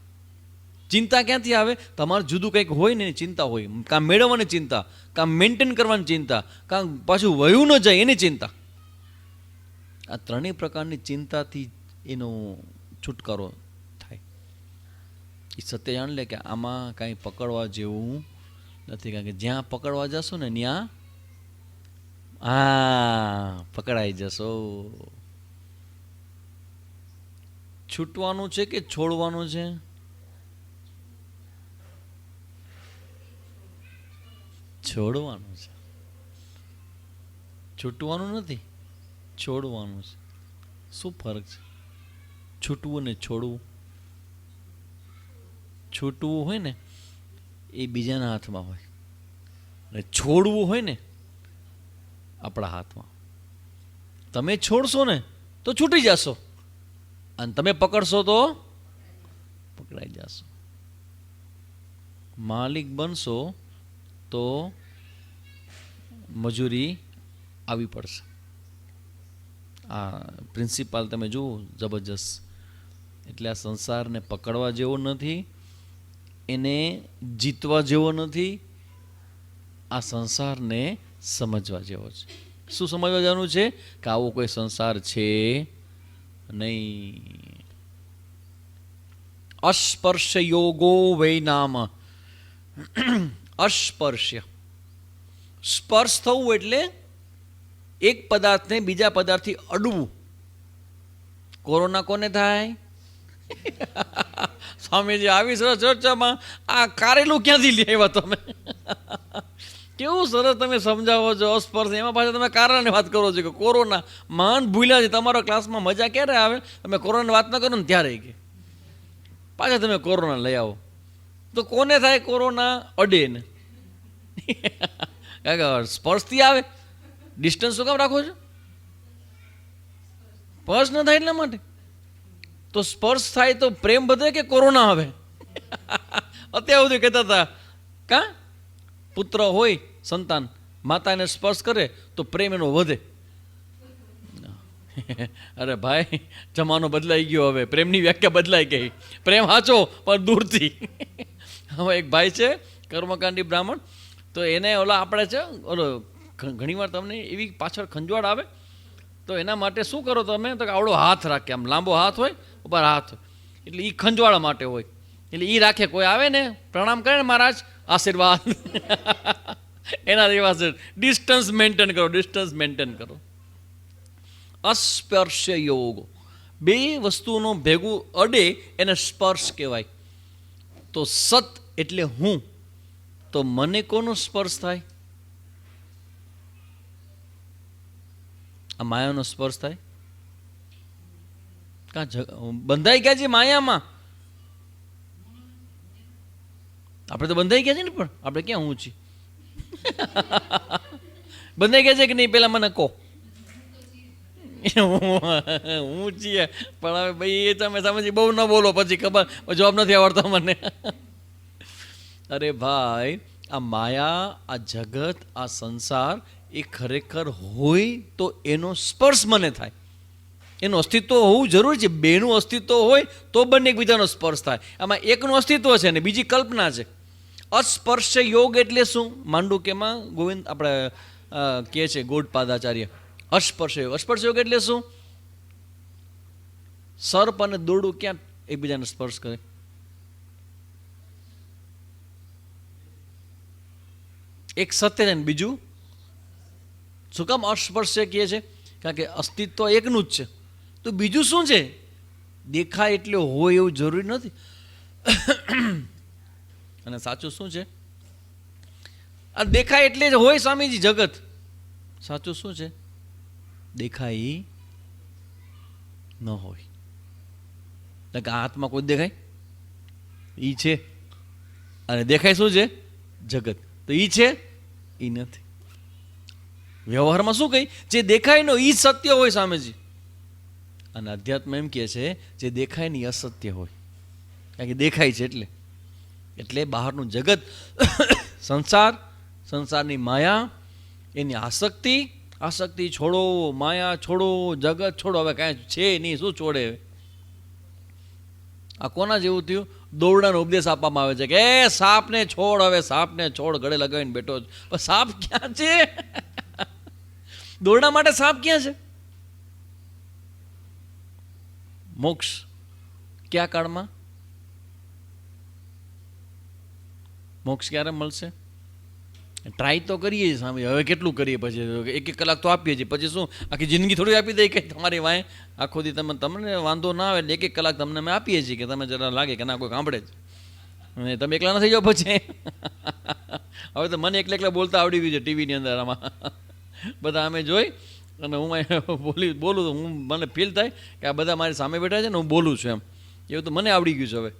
ચિંતા ક્યાંથી આવે? તમારે જુદું કંઈક હોય ને એની ચિંતા હોય. કાં મેળવવાની ચિંતા, કાં મેન્ટેન કરવાની ચિંતા, કાં પાછું વયું ન જાય એની ચિંતા. આ ત્રણેય પ્રકારની ચિંતાથી એનો છુટકારો થાય. એ સત્ય જાણ લે કે આમાં કાંઈ પકડવા જેવું નથી. કારણ કે જ્યાં પકડવા જશો ને ત્યાં પકડાઈ જશો. છૂટવાનું છે કે છોડવાનું છે? છોડવાનું છે. છૂટવાનું નથી, છોડવાનું છે. શું ફરક છે છૂટવું ને છોડવું? છૂટવું હોય ને એ બીજાના હાથમાં હોય, અને છોડવું હોય ને આપણા હાથમાં. તમે છોડશો ને તો છૂટી જશો, અને તમે પકડશો તો પકડાઈ જશો. માલિક બનશો તો મજૂરી આવી પડશે. આ પ્રિન્સિપાલ તમે જુઓ, જબરજસ્ત. એટલે આ સંસારને પકડવા જેવો નથી, એને જીતવા જેવો નથી. આ સંસારને સમજવા જેવો છે. શું સમજવા જવાનું છે? કે આવો કોઈ સંસાર છે નહીં. અસ્પર્શ યોગો વૈ નામ. અસ્પર્શ્ય, સ્પર્શ થવું એટલે એક પદાર્થને બીજા પદાર્થથી અડવું. કોરોના કોને થાય? સ્વામીજી આવી સરસ ચર્ચામાં આ કારેલું ક્યાંથી લઈ આવ્યા તમે? કેવું સરસ તમે સમજાવો છો અસ્પર્શ. એમાં પાછા તમે કારણની વાત કરો છો કે કોરોના મહાન ભૂલ્યા છે. તમારા ક્લાસમાં મજા ક્યારે આવે? તમે કોરોનાની વાત ન કરો ને ત્યારે કે પાછા તમે કોરોના લઈ આવો. તો કોને થાય કોરોના? અડે ને. સ્પર્શથી આવે. ડિસ્ટન્સ શું કામ રાખો છો? સ્પર્શ ન થાય એટલા માટે. તો સ્પર્શ થાય તો પ્રેમ વધે કે કોરોના આવે? અત્યાર સુધી કહેતા હતા કા પુત્ર હોય સંતાન, માતાને સ્પર્શ કરે તો પ્રેમ એનો વધે. અરે ભાઈ, જમાનો બદલાઈ ગયો. હવે પ્રેમની વ્યાખ્યા બદલાઈ ગઈ. પ્રેમ સાચો પણ દૂરથી. હવે એક ભાઈ છે કર્મકાંડી બ્રાહ્મણ, તો એને ઓલા આપણે છે ઓલો ઘણીવાર તમને એવી પાછળ ખંજવાળ આવે તો એના માટે શું કરો તમે? તો આવડો હાથ રાખે, આમ લાંબો હાથ હોય, ઉપર હાથ હોય, એટલે એ ખંજવાળ માટે હોય. એટલે એ રાખે. કોઈ આવે ને પ્રણામ કરે ને મહારાજ આશીર્વાદ, એના જેવા છે. ડિસ્ટન્સ મેન્ટેન કરો, ડિસ્ટન્સ મેન્ટેન કરો. અસ્પર્શ યોગ, બે વસ્તુનો ભેગું અડે એને સ્પર્શ કહેવાય. તો સત એટલે હું, તો મને કોનો સ્પર્શ થાય? આ માયાનો સ્પર્શ થાય. કાં બંધાઈ ગયા છે માયામાં. આપણે તો બંધાઈ ગયા છે ને, પણ આપણે ક્યાં હું છીએ? બંધાઈ ગયા છે કે નહીં? પેલા મને કહો. હું છીએ પણ હવે ભાઈ એ તમે સમજી બહુ ન બોલો, પછી ખબર જવાબ નથી આવડતો મને. અરે ભાઈ, આ માયા, આ જગત, આ સંસાર એ ખરેખર હોય તો એનો સ્પર્શ મને થાય. એનું અસ્તિત્વ હોવું જરૂરી છે. બેનું અસ્તિત્વ હોય તો બંને એકબીજાનો સ્પર્શ થાય. આમાં એકનું અસ્તિત્વ છે ને બીજી કલ્પના છે. અસ્પર્શ યોગ એટલે શું? માંડુક્યમાં ગોવિંદ આપણે કહે છે ગૌડપાદાચાર્ય, અસ્પર્શ યોગ. અસ્પર્શ યોગ એટલે શું? સર્પ અને દોરડું ક્યાં એકબીજાને સ્પર્શ કરે? એક સત્ય છે ને બીજું શું કામ અસ્પર્શ્ય કહે છે? કારણ કે અસ્તિત્વ એકનું જ છે. તો બીજું શું છે? દેખાય એટલે હોય એવું જરૂરી નથી. અને સાચું શું છે? આ દેખાય એટલે જ હોય સ્વામીજી જગત. સાચું શું છે? દેખાય ન હોય. એટલે કે હાથમાં કોઈ દેખાય? એ છે, અને દેખાય શું છે? જગત. તો એ છે, એ નથી. વ્યવહારમાં શું કહી? જે દેખાય ને એ સત્ય હોય સામેજી. અને અધ્યાત્મ એમ કહે છે જે દેખાય ને એ અસત્ય હોય, કારણ કે દેખાય છે એટલે. એટલે બહારનું જગત, સંસાર, સંસારની માયા, એની આસક્તિ છોડો, માયા છોડો, જગત છોડો. હવે કાંઈ છે નહીં, શું છોડે? આ કોના જેવું થયું? દોરડાનો ઉપદેશ આપવામાં આવે છે કે એ સાપને છોડ, હવે સાપને છોડ, ગળે લગાવીને બેઠો. પણ સાપ ક્યાં છે? દોરડા માટે સાપ ક્યાં છે? મોક્ષ કયા કાળમાં? મોક્ષ ક્યારે મળશે? ટ્રાય તો કરીએ છીએ સામે. હવે કેટલું કરીએ? પછી એક કલાક તો આપીએ છીએ, પછી શું આખી જિંદગી થોડી આપી દઈએ કે તમારી વાંહે આખો દી તમને વાંધો ના આવે એટલે એક કલાક તમને અમે આપીએ છીએ કે તમે જરા લાગે કે ના કોઈ સાંભળે જ, અને તમે એકલા નથી જાઓ પછી. હવે તો મને એકલા બોલતા આવડી ગયું છે ટીવીની અંદર. આમાં બધા અમે જોઈ અને હું બોલું તો હું, મને ફીલ થાય કે આ બધા મારી સામે બેઠા છે ને હું બોલું છું એમ. એવું તો મને આવડી ગયું છે હવે.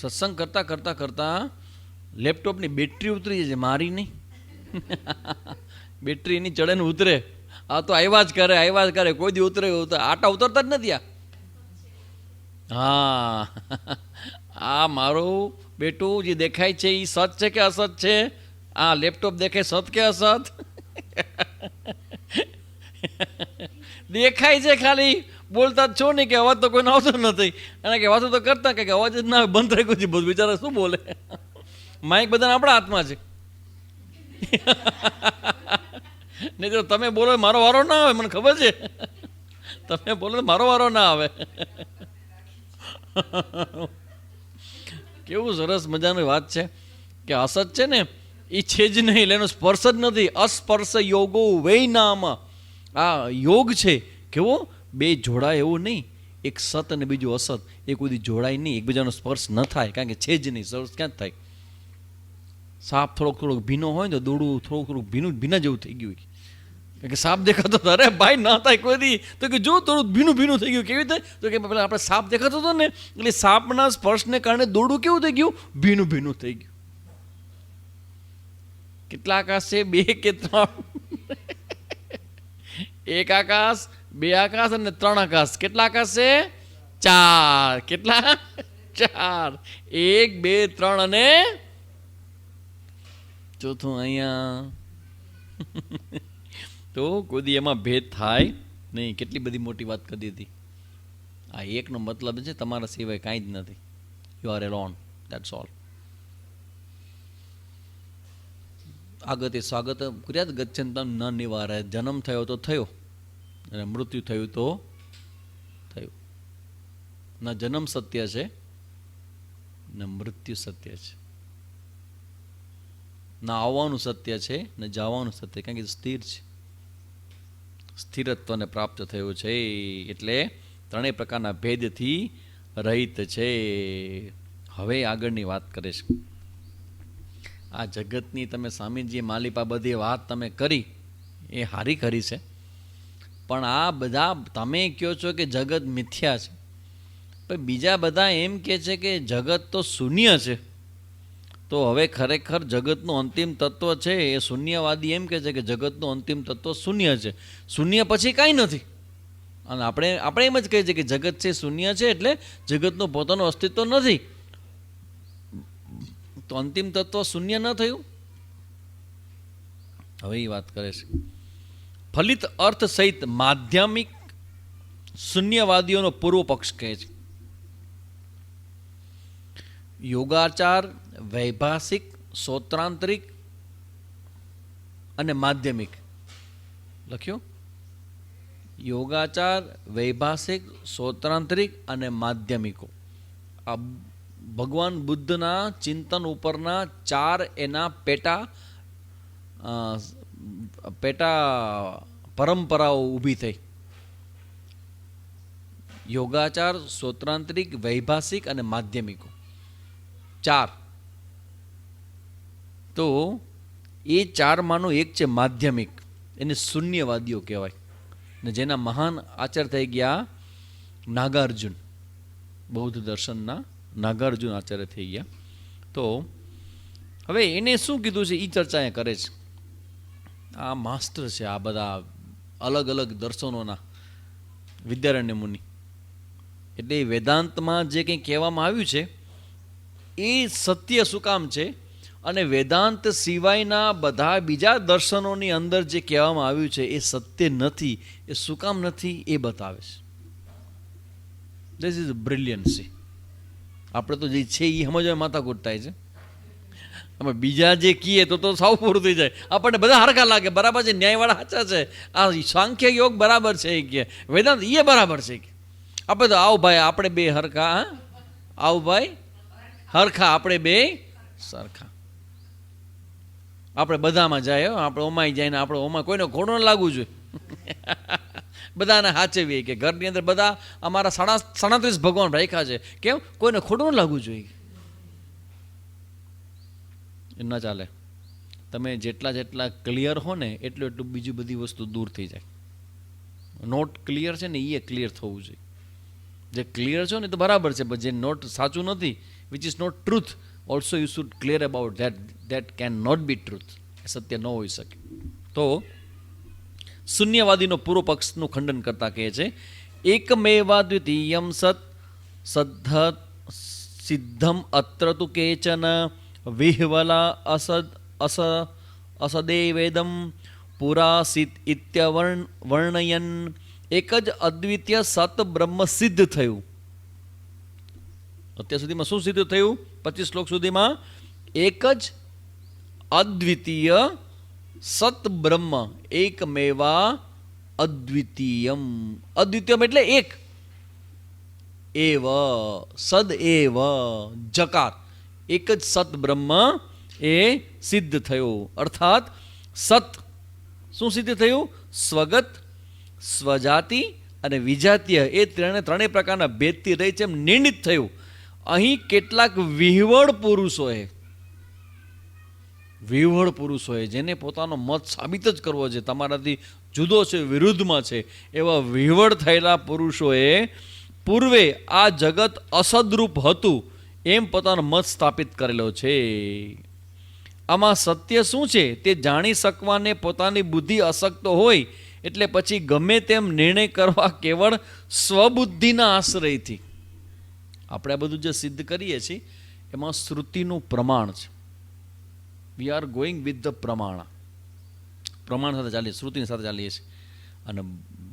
સત્સંગ કરતાં કરતાં કરતાં લેપટોપની બેટરી ઉતરી જાય, મારી નહીં. બેટરી એની ચડે ને ઉતરે. આ તો આવ્યા જ કરે, કોઈ દી ઉતરે. આટા ઉતરતા જ નથી આ. હા, આ મારું બેટું જે દેખાય છે એ સત છે કે અસત છે? આ લેપટોપ દેખાય સત કે અસત? દેખાય છે ખાલી, બોલતા જ છો નહીં કે અવાજ તો કોઈને આવતો નથી. અને કે વાતો તો કરતા કે અવાજ જ ના આવે, બંધ થઈ ગયું છે બધું. બિચારા શું બોલે? માઇક બધાને આપણા હાથમાં છે. નહીં તો તમે બોલો મારો વારો ના આવે, મને ખબર છે. તમે બોલો મારો વારો ના આવે. કેવું સરસ મજાની વાત છે કે અસત છે ને એ છે જ નહીં, એટલે એનો સ્પર્શ જ નથી. અસ્પર્શ યોગો વૈ નામ. આ યોગ છે કેવો? બે જોડાય એવું નહીં. એક સત અને બીજું અસત, એ કોઈ જોડાય નહીં, એકબીજાનો સ્પર્શ ન થાય, કારણ કે છે જ નહીં. સ્પર્શ ક્યાં થાય? સાપ થોડોક ભીનો હોય ને તો દોડું થોડુંક ભીના જેવું થઈ ગયું. કે સાપ દેખાતો હતો, અરે ભાઈ ના થાય કોઈ દી. તો કે જો થોડું ભીનું થઈ ગયું. કેવી રીતે? તો કે પેલા આપણે સાપ દેખાતો હતો ને, એટલે સાપના સ્પર્શને કારણે દોડું કેવું થઈ ગયું? ભીનું થઈ ગયું. કેટલા આકાશ છે? 2 કે 3? 1 આકાશ, 2 આકાશ અને 3 આકાશ. કેટલા આકાશ છે? 4. કેટલા? 4. 1, 2, 3 અને ચોથું અહીંયા. તો કોઈ દી એમાં ભેદ થાય નહીં. કેટલી બધી મોટી વાત કરી દીધી. આ એકનો મતલબ છે તમારા સિવાય કાંઈ જ નથી. You are alone, that's all. આગતે સ્વાગત કર્યા ગચ્છન્તમ ન નિવારે. જન્મ થયો તો થયો, અને મૃત્યુ થયું તો થયું. ના જન્મ સત્ય છે ને મૃત્યુ સત્ય છે. ના આવવાનું સત્ય છે ને જવાનું સત્ય, કારણ કે સ્થિર છે. સ્થિરત્વને પ્રાપ્ત થયું છે, એટલે ત્રણેય પ્રકારના ભેદથી રહિત છે. હવે આગળની વાત કરે છે. આ જગતની તમે સ્વામીજી માલિપા બધી વાત તમે કરી એ હારી કરી છે, પણ આ બધા તમે કહો છો કે જગત મિથ્યા છે, પણ બીજા બધા એમ કહે છે કે જગત તો શૂન્ય છે. તો હવે ખરેખર જગતનું અંતિમ તત્વ છે એ શૂન્યવાદી એમ કહે છે કે જગતનું અંતિમ તત્વ શૂન્ય છે. શૂન્ય પછી કાંઈ નથી. અને આપણે એમ જ કહીએ છીએ કે જગત છે શૂન્ય છે, એટલે જગતનું પોતાનું અસ્તિત્વ નથી. તો અંતિમ તત્વ શૂન્ય ન થયું. હવે એ વાત કરે છે. ફલિત અર્થ સહિત માધ્યમિક શૂન્યવાદીઓનો પૂર્વ પક્ષ કહે છે. યોગાચાર, વૈભાષિક, સ્ત્રોતાંતરિક અને માધ્યમિક. લખ્યું? યોગાચાર, વૈભાષિક, સ્ત્રોતાંતરિક અને માધ્યમિકો. આ ભગવાન બુદ્ધના ચિંતન ઉપરના 4 એના પેટા પરંપરાઓ ઊભી થઈ. યોગાચાર, સ્ત્રોતાંતરિક, વૈભાષિક અને માધ્યમિકો. 4. તો એ 4 માનું એક છે માધ્યમિક. એને શૂન્યવાદીઓ કહેવાય. ને જેના મહાન આચાર્ય થઈ ગયા નાગાર્જુન, બૌદ્ધ દર્શનના નાગાર્જુન આચાર્ય થઈ ગયા. તો હવે એને શું કીધું છે એ ચર્ચા એ કરે છે. આ માસ્ટર છે આ બધા અલગ અલગ દર્શનોના, વિદ્યારણ્ય મુનિ. એટલે વેદાંતમાં જે કંઈ કહેવામાં આવ્યું છે એ સત્ય શું કામ છે, અને વેદાંત સિવાયના બધા બીજા દર્શનોની અંદર જે કહેવામાં આવ્યું છે એ સત્ય નથી, એ શું કામ નથી એ બતાવે છે. This is brilliancy. આપણે તો જે છે એ સમજવા માથાકૂટ થાય છે. અમે બીજા જે કહીએ તો સાવ પૂરું થઈ જાય. આપણને બધા હરખા લાગે, બરાબર છે, ન્યાયવાળા સાચા છે, આ સાંખ્ય યોગ બરાબર છે એ કહે, વેદાંત એ બરાબર છે. આપણે તો આવ ભાઈ આપણે બે હરખા, આવ ભાઈ હરખા આપણે બે સરખા. આપણે બધામાં જાય, આપણે ઓમાઈ જાય ને આપણે ઓમાં કોઈને ખોટું ન લાગવું જોઈએ. બધાને સાચવીએ કે ઘરની અંદર બધા અમારા 37 ભગવાન રાખ્યા છે, કેમ કોઈને ખોટું ન લાગવું જોઈએ. એ ન ચાલે. તમે જેટલા ક્લિયર હો ને એટલું બીજી બધી વસ્તુ દૂર થઈ જાય. નોટ ક્લિયર છે ને એ ક્લિયર થવું જોઈએ. જે ક્લિયર છો ને તો બરાબર છે, પણ જે નોટ સાચું નથી, which is not truth, also you should clear about that can not be truth. સત્ય ન હોઈ શકે. તો શૂન્યવાદીનો પૂર્વ પક્ષનું ખંડન કરતા કહે છે, એકમેવા દ્વિતીયમ સત સદ્ધ સિદ્ધમ અત્ર તુ કેચન વિહ્વલા અસદેવેદમ પુરાસિત ઇત્યવર્ણયન. એક જ અદ્વિતીય સત બ્રહ્મ સિદ્ધ થયું. અત્યાર સુધીમાં શું સિદ્ધ થયું? 25 શ્લોક સુધીમાં એક જ અદ્વિતીય સત બ્રહ્મ, એકમેવા અદ્વિતીયમ. અદ્વિતીયમ એટલે એક. એવ સદ એવ જકાર, એક જ સત બ્રહ્મ એ સિદ્ધ થયો. અર્થાત સત શું સિદ્ધ થયું? સ્વગત, સ્વજાતિ અને વિજાતીય એ ત્રણેય પ્રકારના ભેદથી રહી છે એમ નિર્ણિત થયું. અહીં કેટલાક વિહવળ પુરુષોએ જેને પોતાનો મત સાબિત જ કરવો છે, તમારાથી જુદો છે, વિરુદ્ધમાં છે, એવા વિહવળ થયેલા પુરુષોએ પૂર્વે આ જગત અસદરૂપ હતું એમ પોતાનો મત સ્થાપિત કરેલો છે. આમાં સત્ય શું છે તે જાણી શકવાને પોતાની બુદ્ધિ અશક્ત હોય, એટલે પછી ગમે તેમ નિર્ણય કરવા કેવળ સ્વબુદ્ધિના આશ્રયથી. આપણે આ બધું જે સિદ્ધ કરીએ છીએ એમાં શ્રુતિનું પ્રમાણ છે. We are going with the પ્રમાણ સાથે ચાલીએ, શ્રુતિની સાથે ચાલીએ છીએ. અને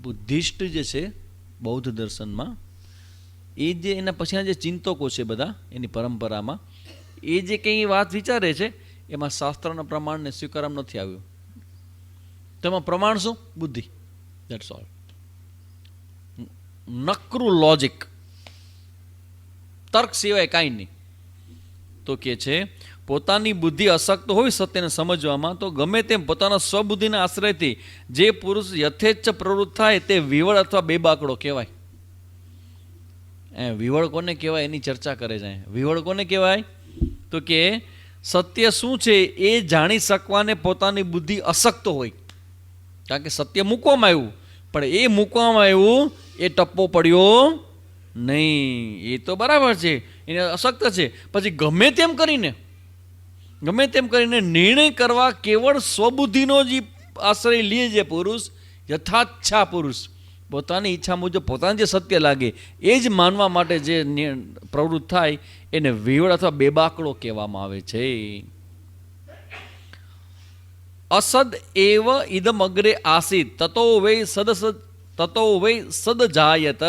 બુદ્ધિસ્ટ જે છે બૌદ્ધ દર્શનમાં, એ જે એના પછીના જે ચિંતકો છે બધા એની પરંપરામાં, એ જે કંઈ વાત વિચારે છે એમાં શાસ્ત્રના પ્રમાણને સ્વીકારવામાં નથી આવ્યું. તેમાં પ્રમાણ શું? બુદ્ધિ. That's all. નકરું લોજિક, તર્ક સિવાય કાંઈ નહીં. તો કે છે પોતાની બુદ્ધિ અશક્ત હોય સત્યને સમજવામાં, તો ગમે તેમ પોતાના સ્વબુદ્ધિના આશ્રયથી જે પુરુષ યથેચ્છ પ્રવૃત્ત થાય તે વિવળ અથવા બેબાકડો કહેવાય. વિવળ કોને કહેવાય એની ચર્ચા કરે છે. વિવળ કોને કહેવાય? તો કે સત્ય શું છે એ જાણી શકવાને પોતાની બુદ્ધિ અશક્ત હોય. કારણ કે સત્ય મૂકવામાં આવ્યું, પણ એ મૂકવામાં આવ્યું એ ટપ્પો પડ્યો નહીં. એ તો બરાબર છે, એને અશક્ત છે. પછી ગમે તેમ કરીને નિર્ણય કરવા કેવળ સ્વબુદ્ધિનો જ આશ્રય લે જે પુરુષ, યથાચ્છા પુરુષ, પોતાની ઈચ્છા મુજબ પોતાને જે સત્ય લાગે એ જ માનવા માટે જે પ્રવૃત્ત થાય એને વિવળ અથવા બેબાકડો કહેવામાં આવે છે. અસદ એવ ઇદમ અગ્રે આસીત તતો વૈ સદજાયત.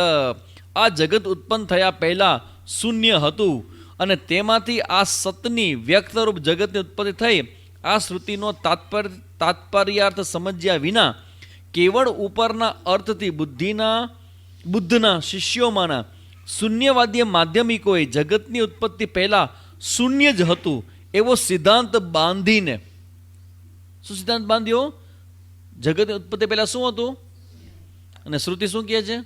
આ જગત ઉત્પન્ન થયા પહેલા શૂન્ય હતું અને તેમાંથી આ સતની વ્યક્તરૂપ જગતની ઉત્પત્તિ થઈ. આ શ્રુતિનો તાત્પર્યાર્થ સમજ્યા વિના કેવળ ઉપરના અર્થથી બુદ્ધના શિષ્યોમાંના શૂન્યવાદી માધ્યમિકોએ જગતની ઉત્પત્તિ પહેલા શૂન્ય જ હતું એવો સિદ્ધાંત બાંધીને, શું સિદ્ધાંત બાંધ્યો? જગતની ઉત્પત્તિ પહેલા શું હતું? અને શ્રુતિ શું કહે છે?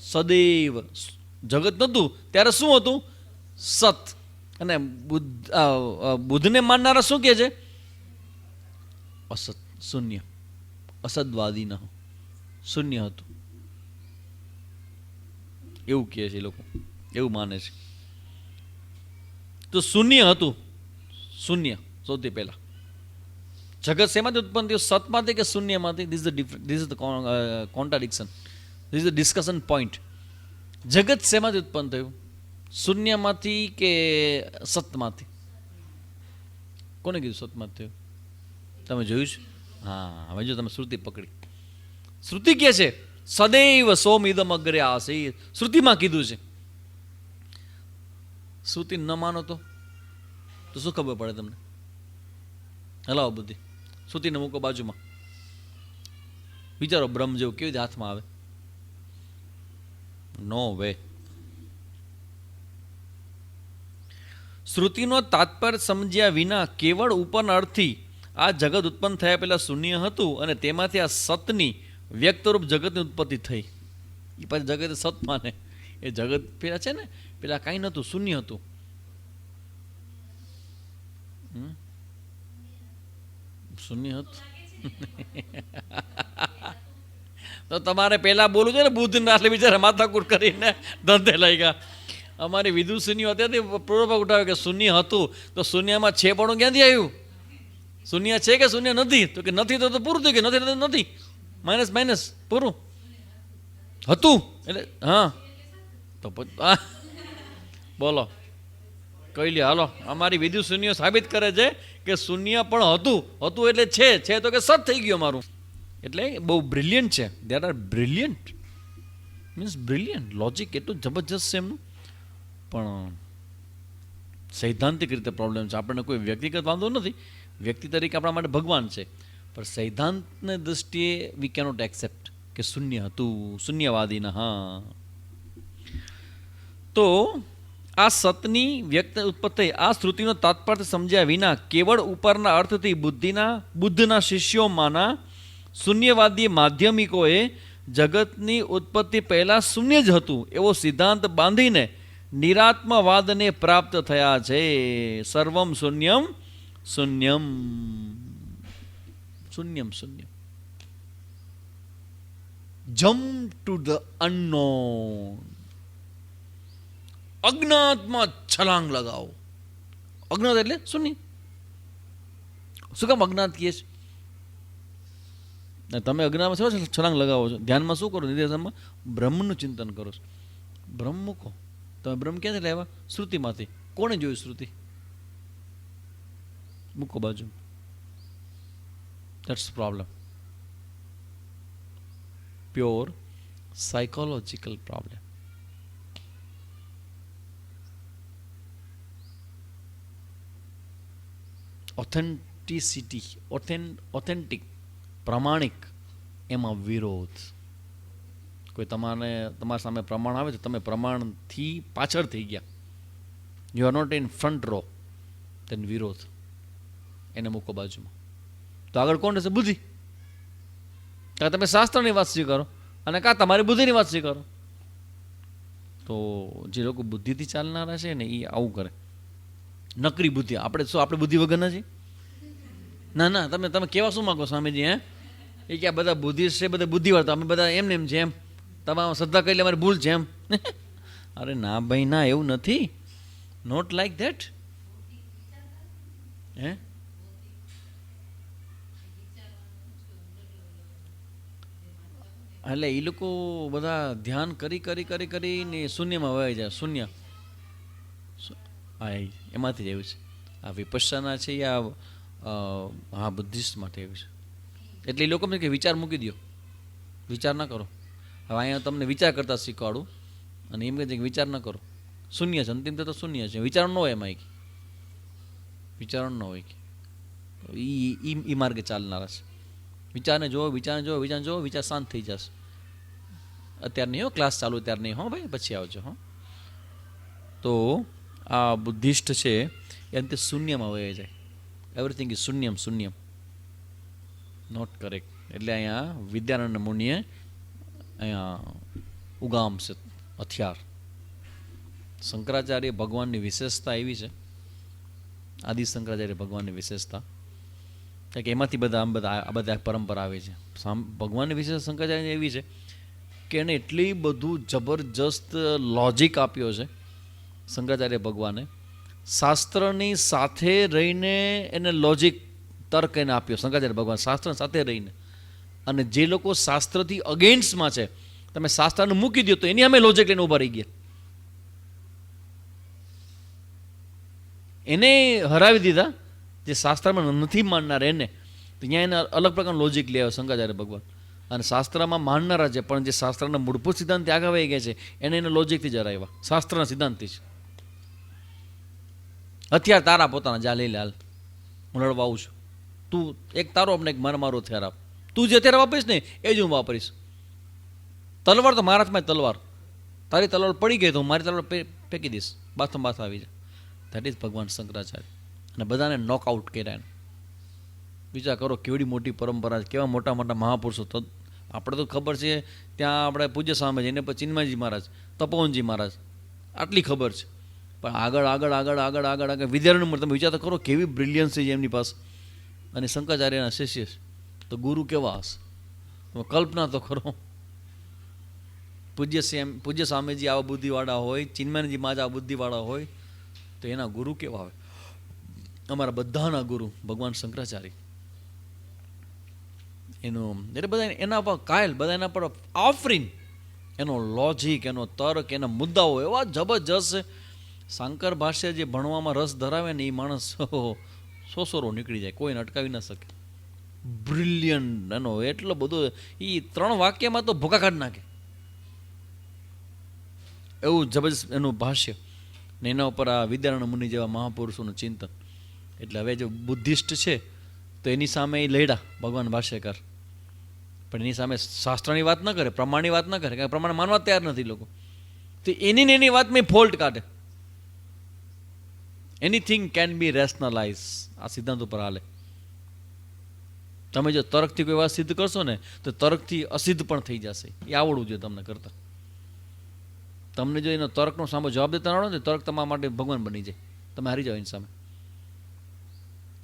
સદૈવ. જગત નહોતું ત્યારે શું હતું? સત. અને બુદ્ધને માનનારા શું કહે છે? અસત, શૂન્ય. અસદવાદી ન, શૂન્ય હતું એવું કહે છે એ લોકો, એવું માને છે. તો શૂન્ય હતું, શૂન્ય સૌથી પહેલા. જગત શેમાંથી ઉત્પન્ન થયું? સતમાંથી કે શૂન્યમાંથી? This is the contradiction, this is the discussion point. જગત શેમાંથી ઉત્પન્ન થયું? શૂન્યમાંથી કે સતમાંથી? કોને કીધું સતમાંથી થયું? તમે જોયું છે? હા, હવે જો તમે શ્રુતિ પકડી. શ્રુતિ કે છે સદૈવ સોમિદમ અગ્રે આસીત. શ્રુતિમાં કીધું છે. શ્રુતિ ન માનો તો શું ખબર પડે તમને? હલાવો બુદ્ધિ, શ્રુતિને મૂકો બાજુમાં, વિચારો બ્રહ્મ જેવું કેવી રીતે હાથમાં આવે? નો વે. શ્રુતિનો તાત્પર્ય સમજ્યા વિના કેવળ ઉપરના અર્થથી આ જગત ઉત્પન્ન થયા પહેલા શૂન્ય હતું અને તેમાંથી આ સતની વ્યક્તરૂપ જગતની ઉત્પત્તિ થઈ. એ પાછી જગત સત માને. એ જગત પેલા છે ને, પેલા કાંઈ નહોતું, શૂન્ય હતું. શૂન્ય હતું તો તમારે પહેલા બોલવું છે ને બુદ્ધ ના, એટલે બિચારા માથાકૂટ કરીને ધંધે લઈ ગયા. અમારી વિદુષીઓ અત્યારથી પૂર્વભાગ ઉઠાવે કે શૂન્ય હતું, તો શૂન્યમાં છે પણ ક્યાંથી આવ્યું? શૂન્ય છે કે શૂન્ય નથી? તો કે નથી તો પૂરું થઈ ગયું, નથી નથી, માઇનસ માઇનસ પૂરું હતું. એટલે હા, તો બોલો કહી લે. હાલો, અમારી વિદુષીઓ સાબિત કરે છે કે શૂન્ય પણ હતું, હતું એટલે છે તો કે સત થઈ ગયું અમારું. એટલે બહુ બ્રિલિયન્ટ છે. They are brilliant, means brilliant. Logic એટલું જબરજસ્ત છે એમનું. પણ સૈદ્ધાંતિક રીતે પ્રોબ્લેમ છે. આપણને કોઈ વ્યક્તિગત વાંધો નથી, વ્યક્તિ તરીકે આપણા માટે ભગવાન છે, પણ સૈદ્ધાંતની દૃષ્ટિએ વી કેનોટ એક્સેપ્ટ કે શૂન્ય હતું, શૂન્યવાદીના. હા, તો આ સતની વ્યક્ત ઉત્પત્તિ આ શ્રુતિનો તાત્પર્ય સમજ્યા વિના કેવળ ઉપરના અર્થથી બુદ્ધના શિષ્યોમાંના શૂન્યવાદી માધ્યમિકોએ જગતની ઉત્પત્તિ પહેલા શૂન્ય જ હતું એવો સિદ્ધાંત બાંધીને નિરાત્મવાદને પ્રાપ્ત થયા છે. સર્વમ શૂન્યમ શૂન્યમ શૂન્યમ શૂન્યમ. Jump to the unknown. અજ્ઞાતમાં છલાંગ લગાવો. અજ્ઞાત એટલે શૂન્ય. શું કામ અજ્ઞાત કહે છે? તમે અજ્ઞાતમાં શું છલાંગ લગાવો છો? ધ્યાનમાં શું કરો? નિર્દેશનમાં બ્રહ્મનું ચિંતન કરો છો. બ્રહ્મ મૂકો. તમે બ્રહ્મ ક્યાંથી લાવ્યા? શ્રુતિમાંથી. કોણે જોયું શ્રુતિ? મૂકો બાજુ. That's problem. Pure psychological problem. Authenticity, authentic, પ્રમાણિક, એમાં વિરોધ. કોઈ તમારા સામે પ્રમાણ આવે તો તમે પ્રમાણથી પાછળ થઈ ગયા, you are not in front row, તેન વિરોધ. એને મૂકો બાજુમાં. તો આગળ કોણ રહેશે? બુદ્ધિ. કાં તમે શાસ્ત્રની વાત સ્વીકારો અને કાં તમારી બુદ્ધિની વાત સ્વીકારો. તો જે લોકો બુદ્ધિથી ચાલનારા છે ને એ આવું કરે. નકરી બુદ્ધિ. આપણે બુદ્ધિ વગરના છીએ? ના, તમે કેવા શું માગો સ્વામીજી? એ કે આ બધા બુદ્ધિસ્ટ છે, બધા બુદ્ધિવાળા, અમે બધા એમને એમ છે, એમ તમારે શ્રદ્ધા કરી લે, અમારી ભૂલ છે એમ. અરે ના ભાઈ ના, એવું નથી. Not like that. એટલે એ લોકો બધા ધ્યાન કરીને શૂન્યમાં વહી જાય. શૂન્ય. હા, એમાંથી જ આવ્યું છે. આ વિપશ્યના છે યા હા બુદ્ધિસ્ટ માટે આવ્યું છે. એટલે એ લોકો કે વિચાર મૂકી દો, વિચાર ના કરો. હવે અહીંયા તમને વિચાર કરતા શીખવાડું અને એમ કહે છે કે વિચાર ન કરો. શૂન્ય છે, અંતિમ તો શૂન્ય છે. વિચાર ન હોય એમાં, વિચારો ન હોય કે એ માર્ગે ચાલનારા છે. વિચારને જુઓ, વિચાર શાંત થઈ જશે. અત્યારે નહીં હો, ક્લાસ ચાલુ ત્યારે નહીં હો ભાઈ, પછી આવજો. હો, તો આ બુદ્ધિસ્ટ છે એ અંતે શૂન્યમાં વહી જાય. એવરીથિંગ ઇઝ શૂન્યમ. Not correct. એટલે અહીંયા વિદ્યાનંદ મુનિએ અહીંયા ઉગામ છે હથિયાર. શંકરાચાર્ય ભગવાનની વિશેષતા એવી છે, આદિ શંકરાચાર્ય ભગવાનની વિશેષતા કે એમાંથી આ બધા પરંપરા આવે છે. ભગવાનની વિશે શંકરાચાર્ય એવી છે કે એને એટલી બધું જબરજસ્ત લોજિક આપ્યો છે શંકરાચાર્ય ભગવાને. શાસ્ત્રની સાથે રહીને એને લોજિક તર્ક એને આપ્યો શંકરાચાર્ય ભગવાન, શાસ્ત્ર સાથે રહીને. અને જે લોકો શાસ્ત્રથી અગેન્સ્ટમાં છે, તમે શાસ્ત્રને મૂકી દો તો એની અમે લોજિક લઈને ઊભા રહી ગયા. એને હરાવી દીધા જે શાસ્ત્રમાં નથી માનનાર એને. તો ત્યાં એને અલગ પ્રકારનું લોજિક લે આવ્યો શંકરાચાર્ય ભગવાન. અને શાસ્ત્રમાં માનનારા છે પણ જે શાસ્ત્રના મૂળભૂત સિદ્ધાંત આગળ વહી ગયા છે એને લોજિકથી જ હરાવ્યા, શાસ્ત્રના સિદ્ધાંતથી જ. હથિયાર તારા પોતાના, જા લઈ લે, હાલ હું લડવા આવું છું, તું એક તારો અમને એક મારો હથિયાર આપ, તું જે હથિયાર વાપરીશ ને એ જ હું વાપરીશ. તલવાર તો મારા હાથમાં તલવાર, તારી તલવાર પડી ગઈ તો હું મારી તલવાર ફેંકી દઈશ, બાથમાં બાથ આવી જાય. દેટ ઇઝ ભગવાન શંકરાચાર્ય. અને બધાને નોકઆઉટ કર્યા એને. વિચાર કરો કેવડી મોટી પરંપરા છે, કેવા મોટા મોટા મહાપુરુષો. તો આપણે તો ખબર છે ત્યાં આપણે પૂજ્ય સ્વામીજી, એને પછી ચિન્મયજી મહારાજ, તપોવનજી મહારાજ, આટલી ખબર છે. પણ આગળ આગળ આગળ આગળ આગળ આગળ વિદ્યાર્થીનું તમે વિચાર તો કરો કેવી બ્રિલિયન્સ છે એમની પાસે. અને શંકરાચાર્યના શિષ્ય છે તો ગુરુ કેવા હશે, તમે કલ્પના તો કરો. પૂજ્ય સ્વામીજી આવા બુદ્ધિવાળા હોય, ચિન્મયજી મહારાજ આવા બુદ્ધિવાળા હોય તો એના ગુરુ કેવા હોય. અમારા બધાના ગુરુ ભગવાન શંકરાચાર્ય. એનું એટલે બધા એના પર કાયલ, બધા એના પર આફરીન. એનો લોજિક, એનો તર્ક, એના મુદ્દાઓ એવા જબરજસ્ત. શંકર ભાષ્ય જે ભણવામાં રસ ધરાવે ને એ માણસ સોસરો નીકળી જાય, કોઈને અટકાવી ન શકે. બ્રિલિયન્ટ એનો એટલો બધો, એ 3 વાક્યમાં તો ભૂકા કાઢી નાખે એવું જબરજસ્ત એનું ભાષ્ય. ને એના ઉપર આ વિદ્યારણ્ય મુનિ જેવા મહાપુરુષોનું ચિંતન. એટલે હવે જો બુદ્ધિસ્ટ છે તો એની સામે એ લડ્યા ભગવાન ભાષ્યકાર, પણ એની સામે શાસ્ત્રની વાત ન કરે, પ્રમાણની વાત ન કરે, કારણ કે પ્રમાણ માનવા તૈયાર નથી લોકો. તો એની વાતમાં ફોલ્ટ કાઢે. એનીથિંગ કેન બી રેશનલાઇઝ, આ સિદ્ધાંત ઉપર હાલે. તમે જો તર્કથી કોઈ વાત સિદ્ધ કરશો ને તો તર્કથી અસિદ્ધ પણ થઈ જશે. એ આવડવું જોઈએ તમને કરતા. તમને જો એનો તર્કનો સામો જવાબ દેતા આવડો ને, તર્ક તમારા માટે ભગવાન બની જાય, તમે હારી જાઓ એની સામે.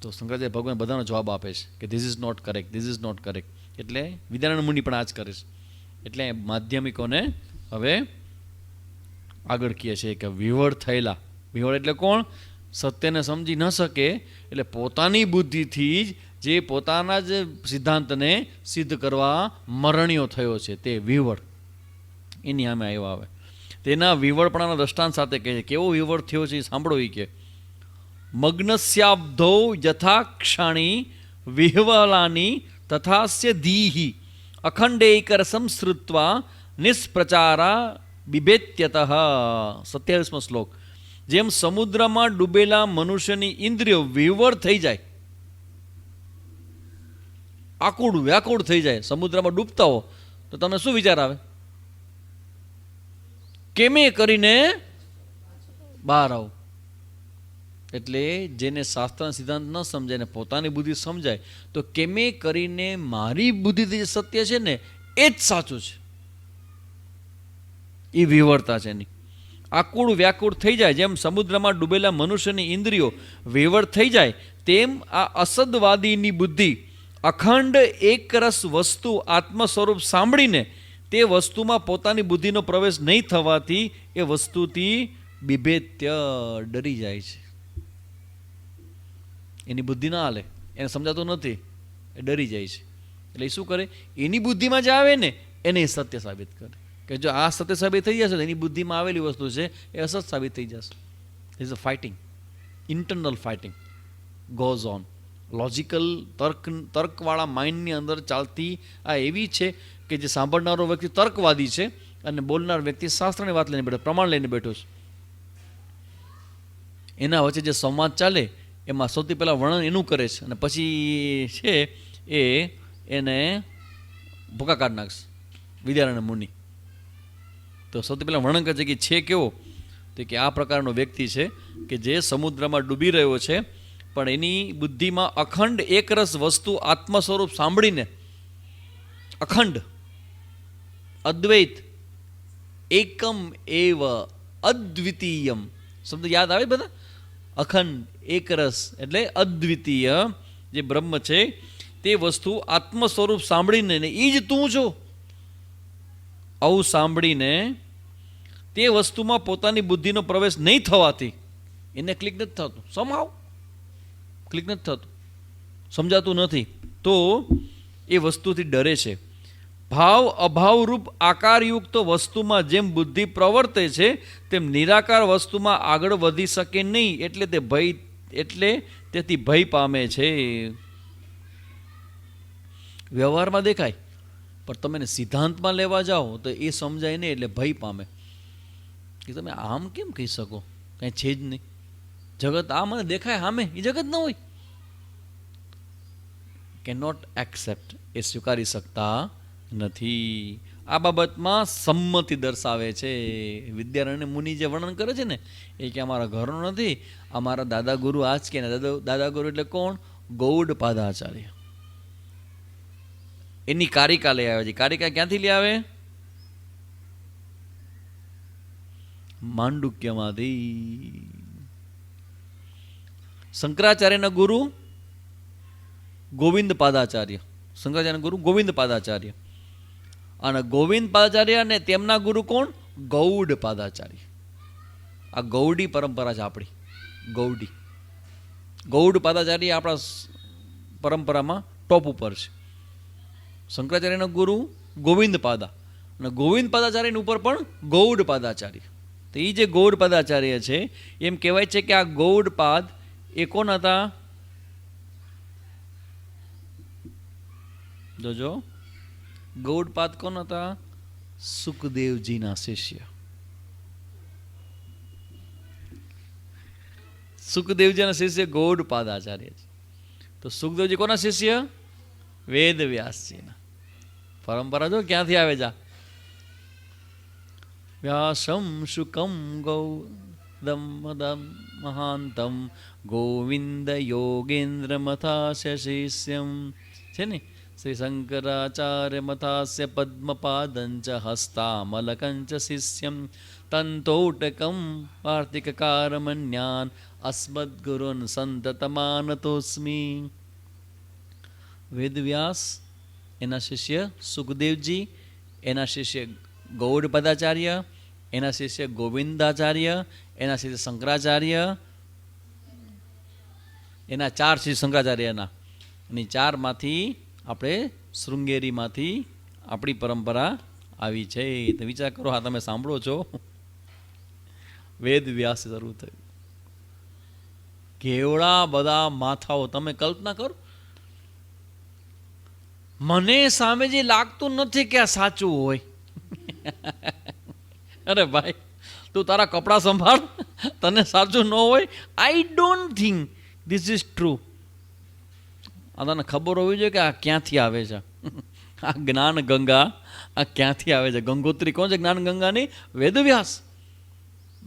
તો શંકરાચાર્ય ભગવાન બધાનો જવાબ આપે છે કે this is not correct, this is not correct. એટલે વિદ્યારણ્ય મુનિ પણ આ જ કરે છે. એટલે માધ્યમિકોને હવે આગળ કહે છે કે વિવળ થયેલા. વિવળ એટલે કોણ? સત્યને સમજી ન શકે, એટલે પોતાની બુદ્ધિથી જ જે પોતાના જ સિદ્ધાંતને સિદ્ધ કરવા મરણીયો થયો છે તે વિવળ. એની સામે આવ્યા. આવે તેના વિવળપણાના દ્રષ્ટાંત સાથે કહે છે. કેવો વિવળ થયો છે એ સાંભળો. એ કે મગ્નસ્યાબ્ધૌ યથા ક્ષાણી વિહવલાની તથાસ્ય ધીહિ અખંડૈકરસં શ્રુત્વા નિષ્પ્રચારા બિભેત્યતઃ. 27મો શ્લોક. જેમ સમુદ્રમાં ડૂબેલા મનુષ્યની ઇન્દ્રિયો વિવળ થઈ જાય, આકુડ વ્યાકુળ થઈ જાય. સમુદ્રમાં ડૂબતા હો તો તમને શું વિચાર આવે? કેમે કરીને બહાર આવો. એટલે જેને શાસ્ત્રના સિદ્ધાંત ન સમજાય ને પોતાની બુદ્ધિ સમજાય તો કેમે કરીને મારી બુદ્ધિથી જે સત્ય છે ને એ જ સાચું છે. એ વિવળતા છે એની. આકુળ વ્યાકુળ થઈ જાય. જેમ સમુદ્રમાં ડૂબેલા મનુષ્યની ઇન્દ્રિયો વિવળ થઈ જાય, તેમ આ અસદવાદીની બુદ્ધિ અખંડ એકરસ વસ્તુ આત્મ સ્વરૂપ સાંભળીને તે વસ્તુમાં પોતાની બુદ્ધિનો પ્રવેશ નહીં થવાથી એ વસ્તુથી બિભેત્ય, ડરી જાય છે. એની બુદ્ધિ ના હાલે, એને સમજાતું નથી, એ ડરી જાય છે. એટલે એ શું કરે? એની બુદ્ધિમાં જે આવે ને એને એ સત્ય સાબિત કરે કે જો આ સત્ય સાબિત થઈ જશે તો એની બુદ્ધિમાં આવેલી વસ્તુ છે એ અસત સાબિત થઈ જશે. Is a fighting, internal fighting goes on. Logical તર્કવાળા માઇન્ડની અંદર ચાલતી આ એવી છે કે જે સાંભળનારો વ્યક્તિ તર્કવાદી છે અને બોલનાર વ્યક્તિ શાસ્ત્રની વાત લઈને બેઠો, પ્રમાણ લઈને બેઠો છે. એના વચ્ચે જે સંવાદ ચાલે એમાં સૌથી પહેલાં વર્ણન એનું કરે છે અને પછી છે એને ભૂકા કાઢ નાખશે વિદ્યારણ્ય મુનિ. તો સૌથી પહેલાં વર્ણન કરે છે કે છે કેવો? તો કે આ પ્રકારનો વ્યક્તિ છે કે જે સમુદ્રમાં ડૂબી રહ્યો છે પણ એની બુદ્ધિમાં અખંડ એકરસ વસ્તુ આત્મ સ્વરૂપ સાંભળીને, અખંડ અદ્વૈત એકમ એવ અદ્વિતીયમ શબ્દ યાદ આવે બધા? અખંડ એકરસ એટલે અદ્વિતીય જે બ્રહ્મ છે તે વસ્તુ આત્મ સ્વરૂપ સાંભળીને ને એ જ તું છો આવું સાંભળીને તે વસ્તુમાં પોતાની બુદ્ધિનો પ્રવેશ નહીં થવાથી એને ક્લિક નથી થતું, સમાવ ક્લિક નથી થતું, સમજાતું નથી, તો એ વસ્તુથી ડરે છે. ભાવ અભાવરૂપ આકારયુક્ત વસ્તુમાં જેમ બુદ્ધિ પ્રવર્તે છે તેમ નિરાકાર વસ્તુમાં આગળ વધી શકે નહીં, તેથી ભય પામે છે. વ્યવહારમાં દેખાય પણ તમે એને સિદ્ધાંતમાં લેવા જાઓ તો એ સમજાય નહીં, એટલે ભય પામે કે તમે આમ કેમ કહી શકો, કાંઈ છે જ નહીં, જગત આ મને દેખાય સામે, એ જગત ન હોય. કેનોટ એક્સેપ્ટ, એ સ્વીકારી શકતા નથી. આ બાબતમાં સંમતિ દર્શાવે છે. વિદ્યારણ્ય મુનિ જે વર્ણન કરે છે ને એ કે અમારા ઘરનો નથી, અમારા દાદા ગુરુ આજ કે દાદા ગુરુ એટલે કોણ? ગૌડપાદાચાર્ય. એની કારિકા લઈ આવે છે. કારિકા ક્યાંથી લઈ આવે? માંડુક્યમાંથી. શંકરાચાર્યના ગુરુ ગોવિંદ પાદાચાર્ય, શંકરાચાર્યના ગુરુ ગોવિંદ પાદાચાર્ય, અને ગોવિંદ પાદાચાર્ય અને તેમના ગુરુ કોણ? ગૌડ પાદાચાર્ય. આ ગૌડી પરંપરા છે આપણી. ગૌડ પાદાચાર્ય આપણા પરંપરામાં ટોપ ઉપર છે. શંકરાચાર્યના ગુરુ ગોવિંદ પાદા, અને ગોવિંદ પાદાચાર્યની ઉપર પણ ગૌડ પાદાચાર્ય. તો એ જે ગૌડ પાદાચાર્ય છે એમ કહેવાય છે કે આ ગૌડપાદ એ કોણ હતા? જોજો, ગૌડપાદ કોણ હતા? સુખદેવજીના શિષ્ય. સુખદેવજીના શિષ્ય ગૌડપાદાચાર્ય છે. તો સુખદેવજી કોના શિષ્ય? વેદ વ્યાસજીના. પરંપરા જો ક્યાંથી આવે છે? વ્યાસમ શુકમ ગૌદમ મહાંતમ ગોવિંદ યોગેન્દ્ર મથાસ્ય શિષ્યમ છે ને. શ્રી શંકરાચાર્ય મથાસ્ય પદ્મપાદંચ હસ્તામલકંચ શિષ્યમ તંતોટકમ વાર્તિકકારમન્યાન અસ્મદ્ગુરુન સંતતમાનતોસ્મિ. વેદવ્યાસ, એના શિષ્ય સુખદેવજી, એના શિષ્ય ગૌડપદાચાર્ય, એના શિષ્ય ગોવિંદાચાર્ય, એના શિષ્ય શંકરાચાર્ય, એના 4 શિષ્ય શંકરાચાર્યના, અને 4માંથી આપણે શૃંગેરીમાંથી આપણી પરંપરા આવી છે. તો વિચાર કરો, હા તમે સાંભળો છો, વેદ વ્યાસ શરૂ થયું. કેવડા બધા માથાઓ, તમે કલ્પના કરો. મને સામે જે લાગતું નથી કે આ સાચું હોય. અરે ભાઈ, તું તારા કપડાં સંભાળ, તને સાચું ન હોય. I don't think this is true. આ તને ખબર હોવી જોઈએ કે આ ક્યાંથી આવે છે. આ જ્ઞાન ગંગા આ ક્યાંથી આવે છે? ગંગોત્રી કોણ છે જ્ઞાન ગંગાની? વેદવ્યાસ.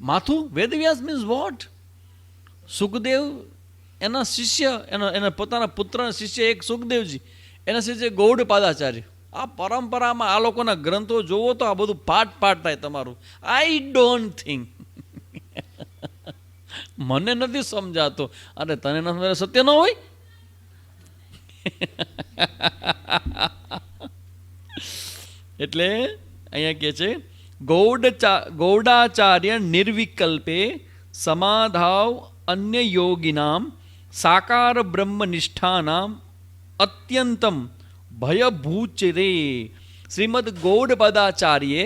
માથું વેદવ્યાસ મીન્સ વોટ? સુખદેવ એના શિષ્ય, એના પોતાના પુત્રના શિષ્ય એક સુખદેવજી, એના શિષ્ય ગૌડપાદાચાર્ય. આ પરંપરામાં આ લોકોના ગ્રંથો જોવો તો આ બધું પાઠ થાય તમારું. આઈ ડોન્ટ થિંક, મને નથી સમજાતો. અરે તને નથી સત્ય ન હોય? એટલે અહીંયા કહે છે ગૌડાચાર્ય નિર્વિકલ્પે સમાધાવ અન્ય યોગિનામ સાકાર બ્રહ્મનિષ્ઠાનામ અત્યંતમ ભયભૂચરે. શ્રીમદ ગૌડપદાચાર્યે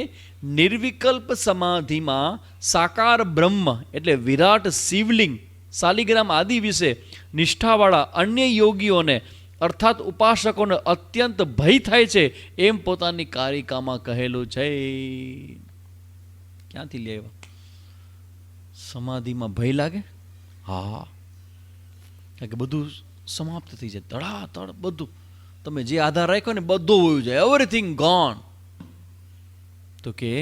નિર્વિકલ્પ સમાધિમાં સાકાર બ્રહ્મ એટલે વિરાટ શિવલિંગ, શાલિગ્રામ આદિ વિશે નિષ્ઠાવાળા અન્ય યોગીઓને અર્થાત ઉપાસકોને અત્યંત ભય થાય છે એમ પોતાની કારિકામાં કહેલું છે. ક્યાંથી લે આવ્યા? સમાધિમાં ભય લાગે? હા, કારણ કે બધું સમાપ્ત થઈ જાય, તડાતડ બધું. તમે જે આધાર રાખ્યો ને બધું હોવું જાય, એવરીથિંગ ગોન. તો કે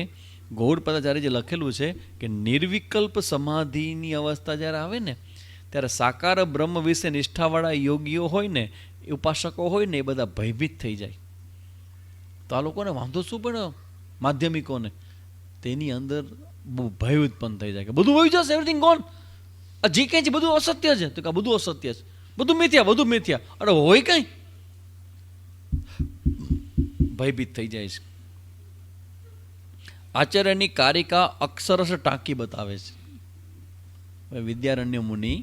ગૌડપદાચાર્ય જે લખેલું છે કે નિર્વિકલ્પ સમાધિની અવસ્થા જ્યારે આવે ને ત્યારે સાકાર બ્રહ્મ વિશે નિષ્ઠાવાળા યોગીઓ હોય ને, ઉપાસકો હોય ને, એ બધા ભયભીત થઈ જાય. તો આ લોકોને વાંધો શું પડ્યો? માધ્યમિકોને તેની અંદર બહુ ભય ઉત્પન્ન થઈ જાય કે બધું હોઈ જશે, એવરીથિંગ ગોન. આ જે કંઈ છે બધું અસત્ય છે. તો કે આ બધું અસત્ય છે. બધું મિથ્યા, બધું મિથ્યા. અરે હોય કઈ? ભયભીત થઈ જાય છે. આચાર્યની કારિકા અક્ષરશ ટાંકી બતાવે છે. વિદ્યારણ્ય મુનિ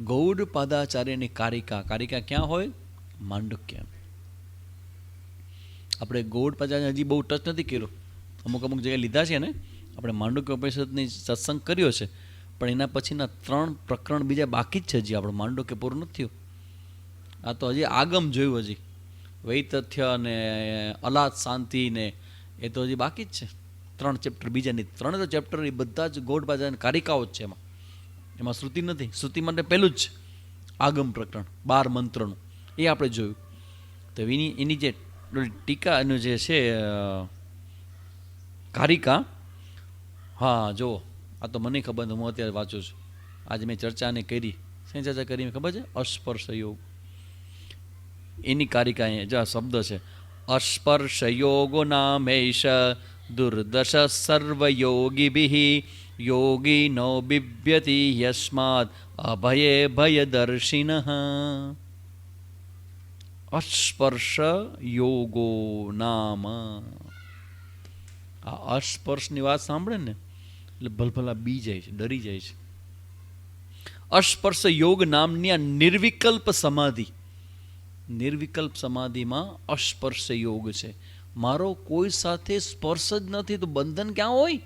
ગૌડ પાદાચાર્યની કારિકા, કારિકા ક્યાં હોય? માંડુક્ય. આપણે ગૌડ પાદાચાર્ય હજી બહુ ટચ નથી કર્યો, અમુક અમુક જગ્યાએ લીધા છે ને. આપણે માંડુક્ય ઉપનિષદની સત્સંગ કર્યો છે, પણ એના પછીના 3 પ્રકરણ બીજા બાકી જ છે. હજી આપણું માંડુક્ય પૂરું નથી થયું. આ તો હજી આગમ જોયું, હજી વૈતથ્ય અને અલાદ શાંતિ ને એ તો હજી બાકી જ છે. 3 ચેપ્ટર બીજાની, 3 તો ચેપ્ટર એ બધા જ ગૌડ પાદાચાર્યની કારિકાઓ જ છે. એમાં શ્રુતિ નથી. શ્રુતિ માટે પહેલું જ આગમ પ્રકરણ 12 મંત્રનું એ આપણે જોયું. તો એની જે ટીકા એનું જે છે કારિકા, હા જુઓ, આ તો મને ખબર નથી, હું અત્યારે વાંચું છું. આજે મેં ચર્ચાને કરી, શેની ચર્ચા કરી ખબર છે? અસ્પર્શ યોગ. એની કારિકા જે આ શબ્દ છે, અસ્પર્શ યોગો નામેશ દુર્દશ સર્વયોગીભિ યોગી નો બિભ્યતિ યસ્માદ અભયે ભયદર્શિનઃ. અસ્પર્શ યોગો નામ. આ અસ્પર્શની વાત સાંભળે ને એટલે ભલભલા બી જાય છે, ડરી જાય છે. અસ્પર્શ યોગ નામની આ નિર્વિકલ્પ સમાધિ, નિર્વિકલ્પ સમાધિમાં અસ્પર્શ યોગ છે. મારો કોઈ સાથે સ્પર્શ જ નથી તો બંધન ક્યાં હોય?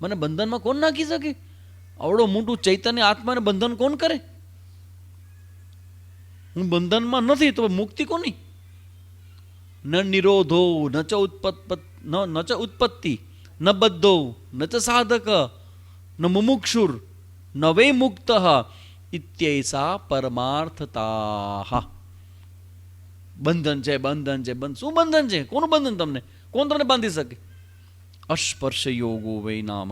મને બંધનમાં કોણ નાખી શકે? આવડો મોટું ચૈતન્ય આત્માને બંધન કોણ કરે? હું બંધનમાં નથી તો મુક્તિ કોની? ન નિરોધો ન ચ ઉત્પત્તિ ન બધ્ધો ન ચ સાધક ન મુમુક્ષુર ન વે મુક્ત ઇત્યૈસા પરમાર્થતા. બંધન છે, બંધન છે, શું બંધન છે? કોનું બંધન? તમને કોણ તમને બાંધી શકે? અસ્પર્શ યોગો વૈ નામ.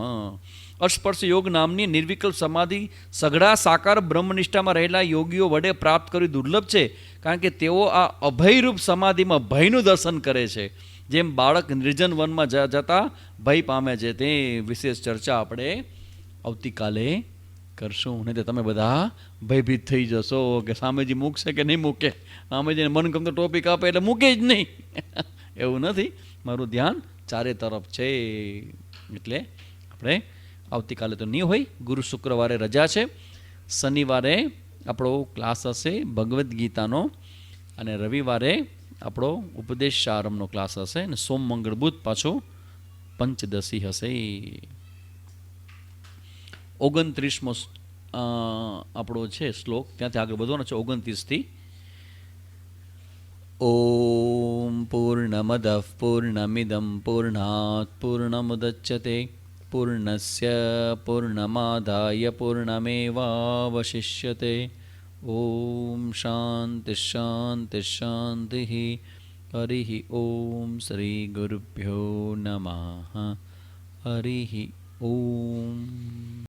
અસ્પર્શ યોગ નામની નિર્વિકલ્પ સમાધિ સઘળા સાકાર બ્રહ્મનિષ્ઠામાં રહેલા યોગીઓ વડે પ્રાપ્ત કરવી દુર્લભ છે, કારણ કે તેઓ આ અભયરૂપ સમાધિમાં ભયનું દર્શન કરે છે. જેમ બાળક નિર્જન વનમાં જતા ભય પામે છે, તે વિશેષ ચર્ચા આપણે આવતીકાલે કરશું. નહીં તો તમે બધા ભયભીત થઈ જશો કે સામેજી મૂકશે કે નહીં મૂકે. સામેજીને મનગમતો ટોપિક આપે એટલે મૂકે જ નહીં. એવું નથી, મારું ધ્યાન ચારે તરફ છે. એટલે આપણે આવતીકાલે તો નહીં હોય, ગુરુ શુક્રવારે રજા છે. શનિવારે આપણો ક્લાસ હશે ભગવદ્ ગીતાનો, અને રવિવારે આપણો ઉપદેશ આરંભનો ક્લાસ હશે, અને સોમ મંગળ બુધ પાછો પંચદશી હશે. 29મો આપણો છે શ્લોક, ત્યાંથી આગળ વધવાનો છે 29થી. ઓમ પૂર્ણમદઃ પૂર્ણમિદં પૂર્ણાત પૂર્ણમુદચ્યતે પૂર્ણસ્ય પૂર્ણમાદાય પૂર્ણમેવાવશિષ્યતે. ઓમ શાંતિ શાંતિ શાંતિ. હરિ ઓમ શ્રી ગુરુભ્યો નમઃ. હરિ ઓમ.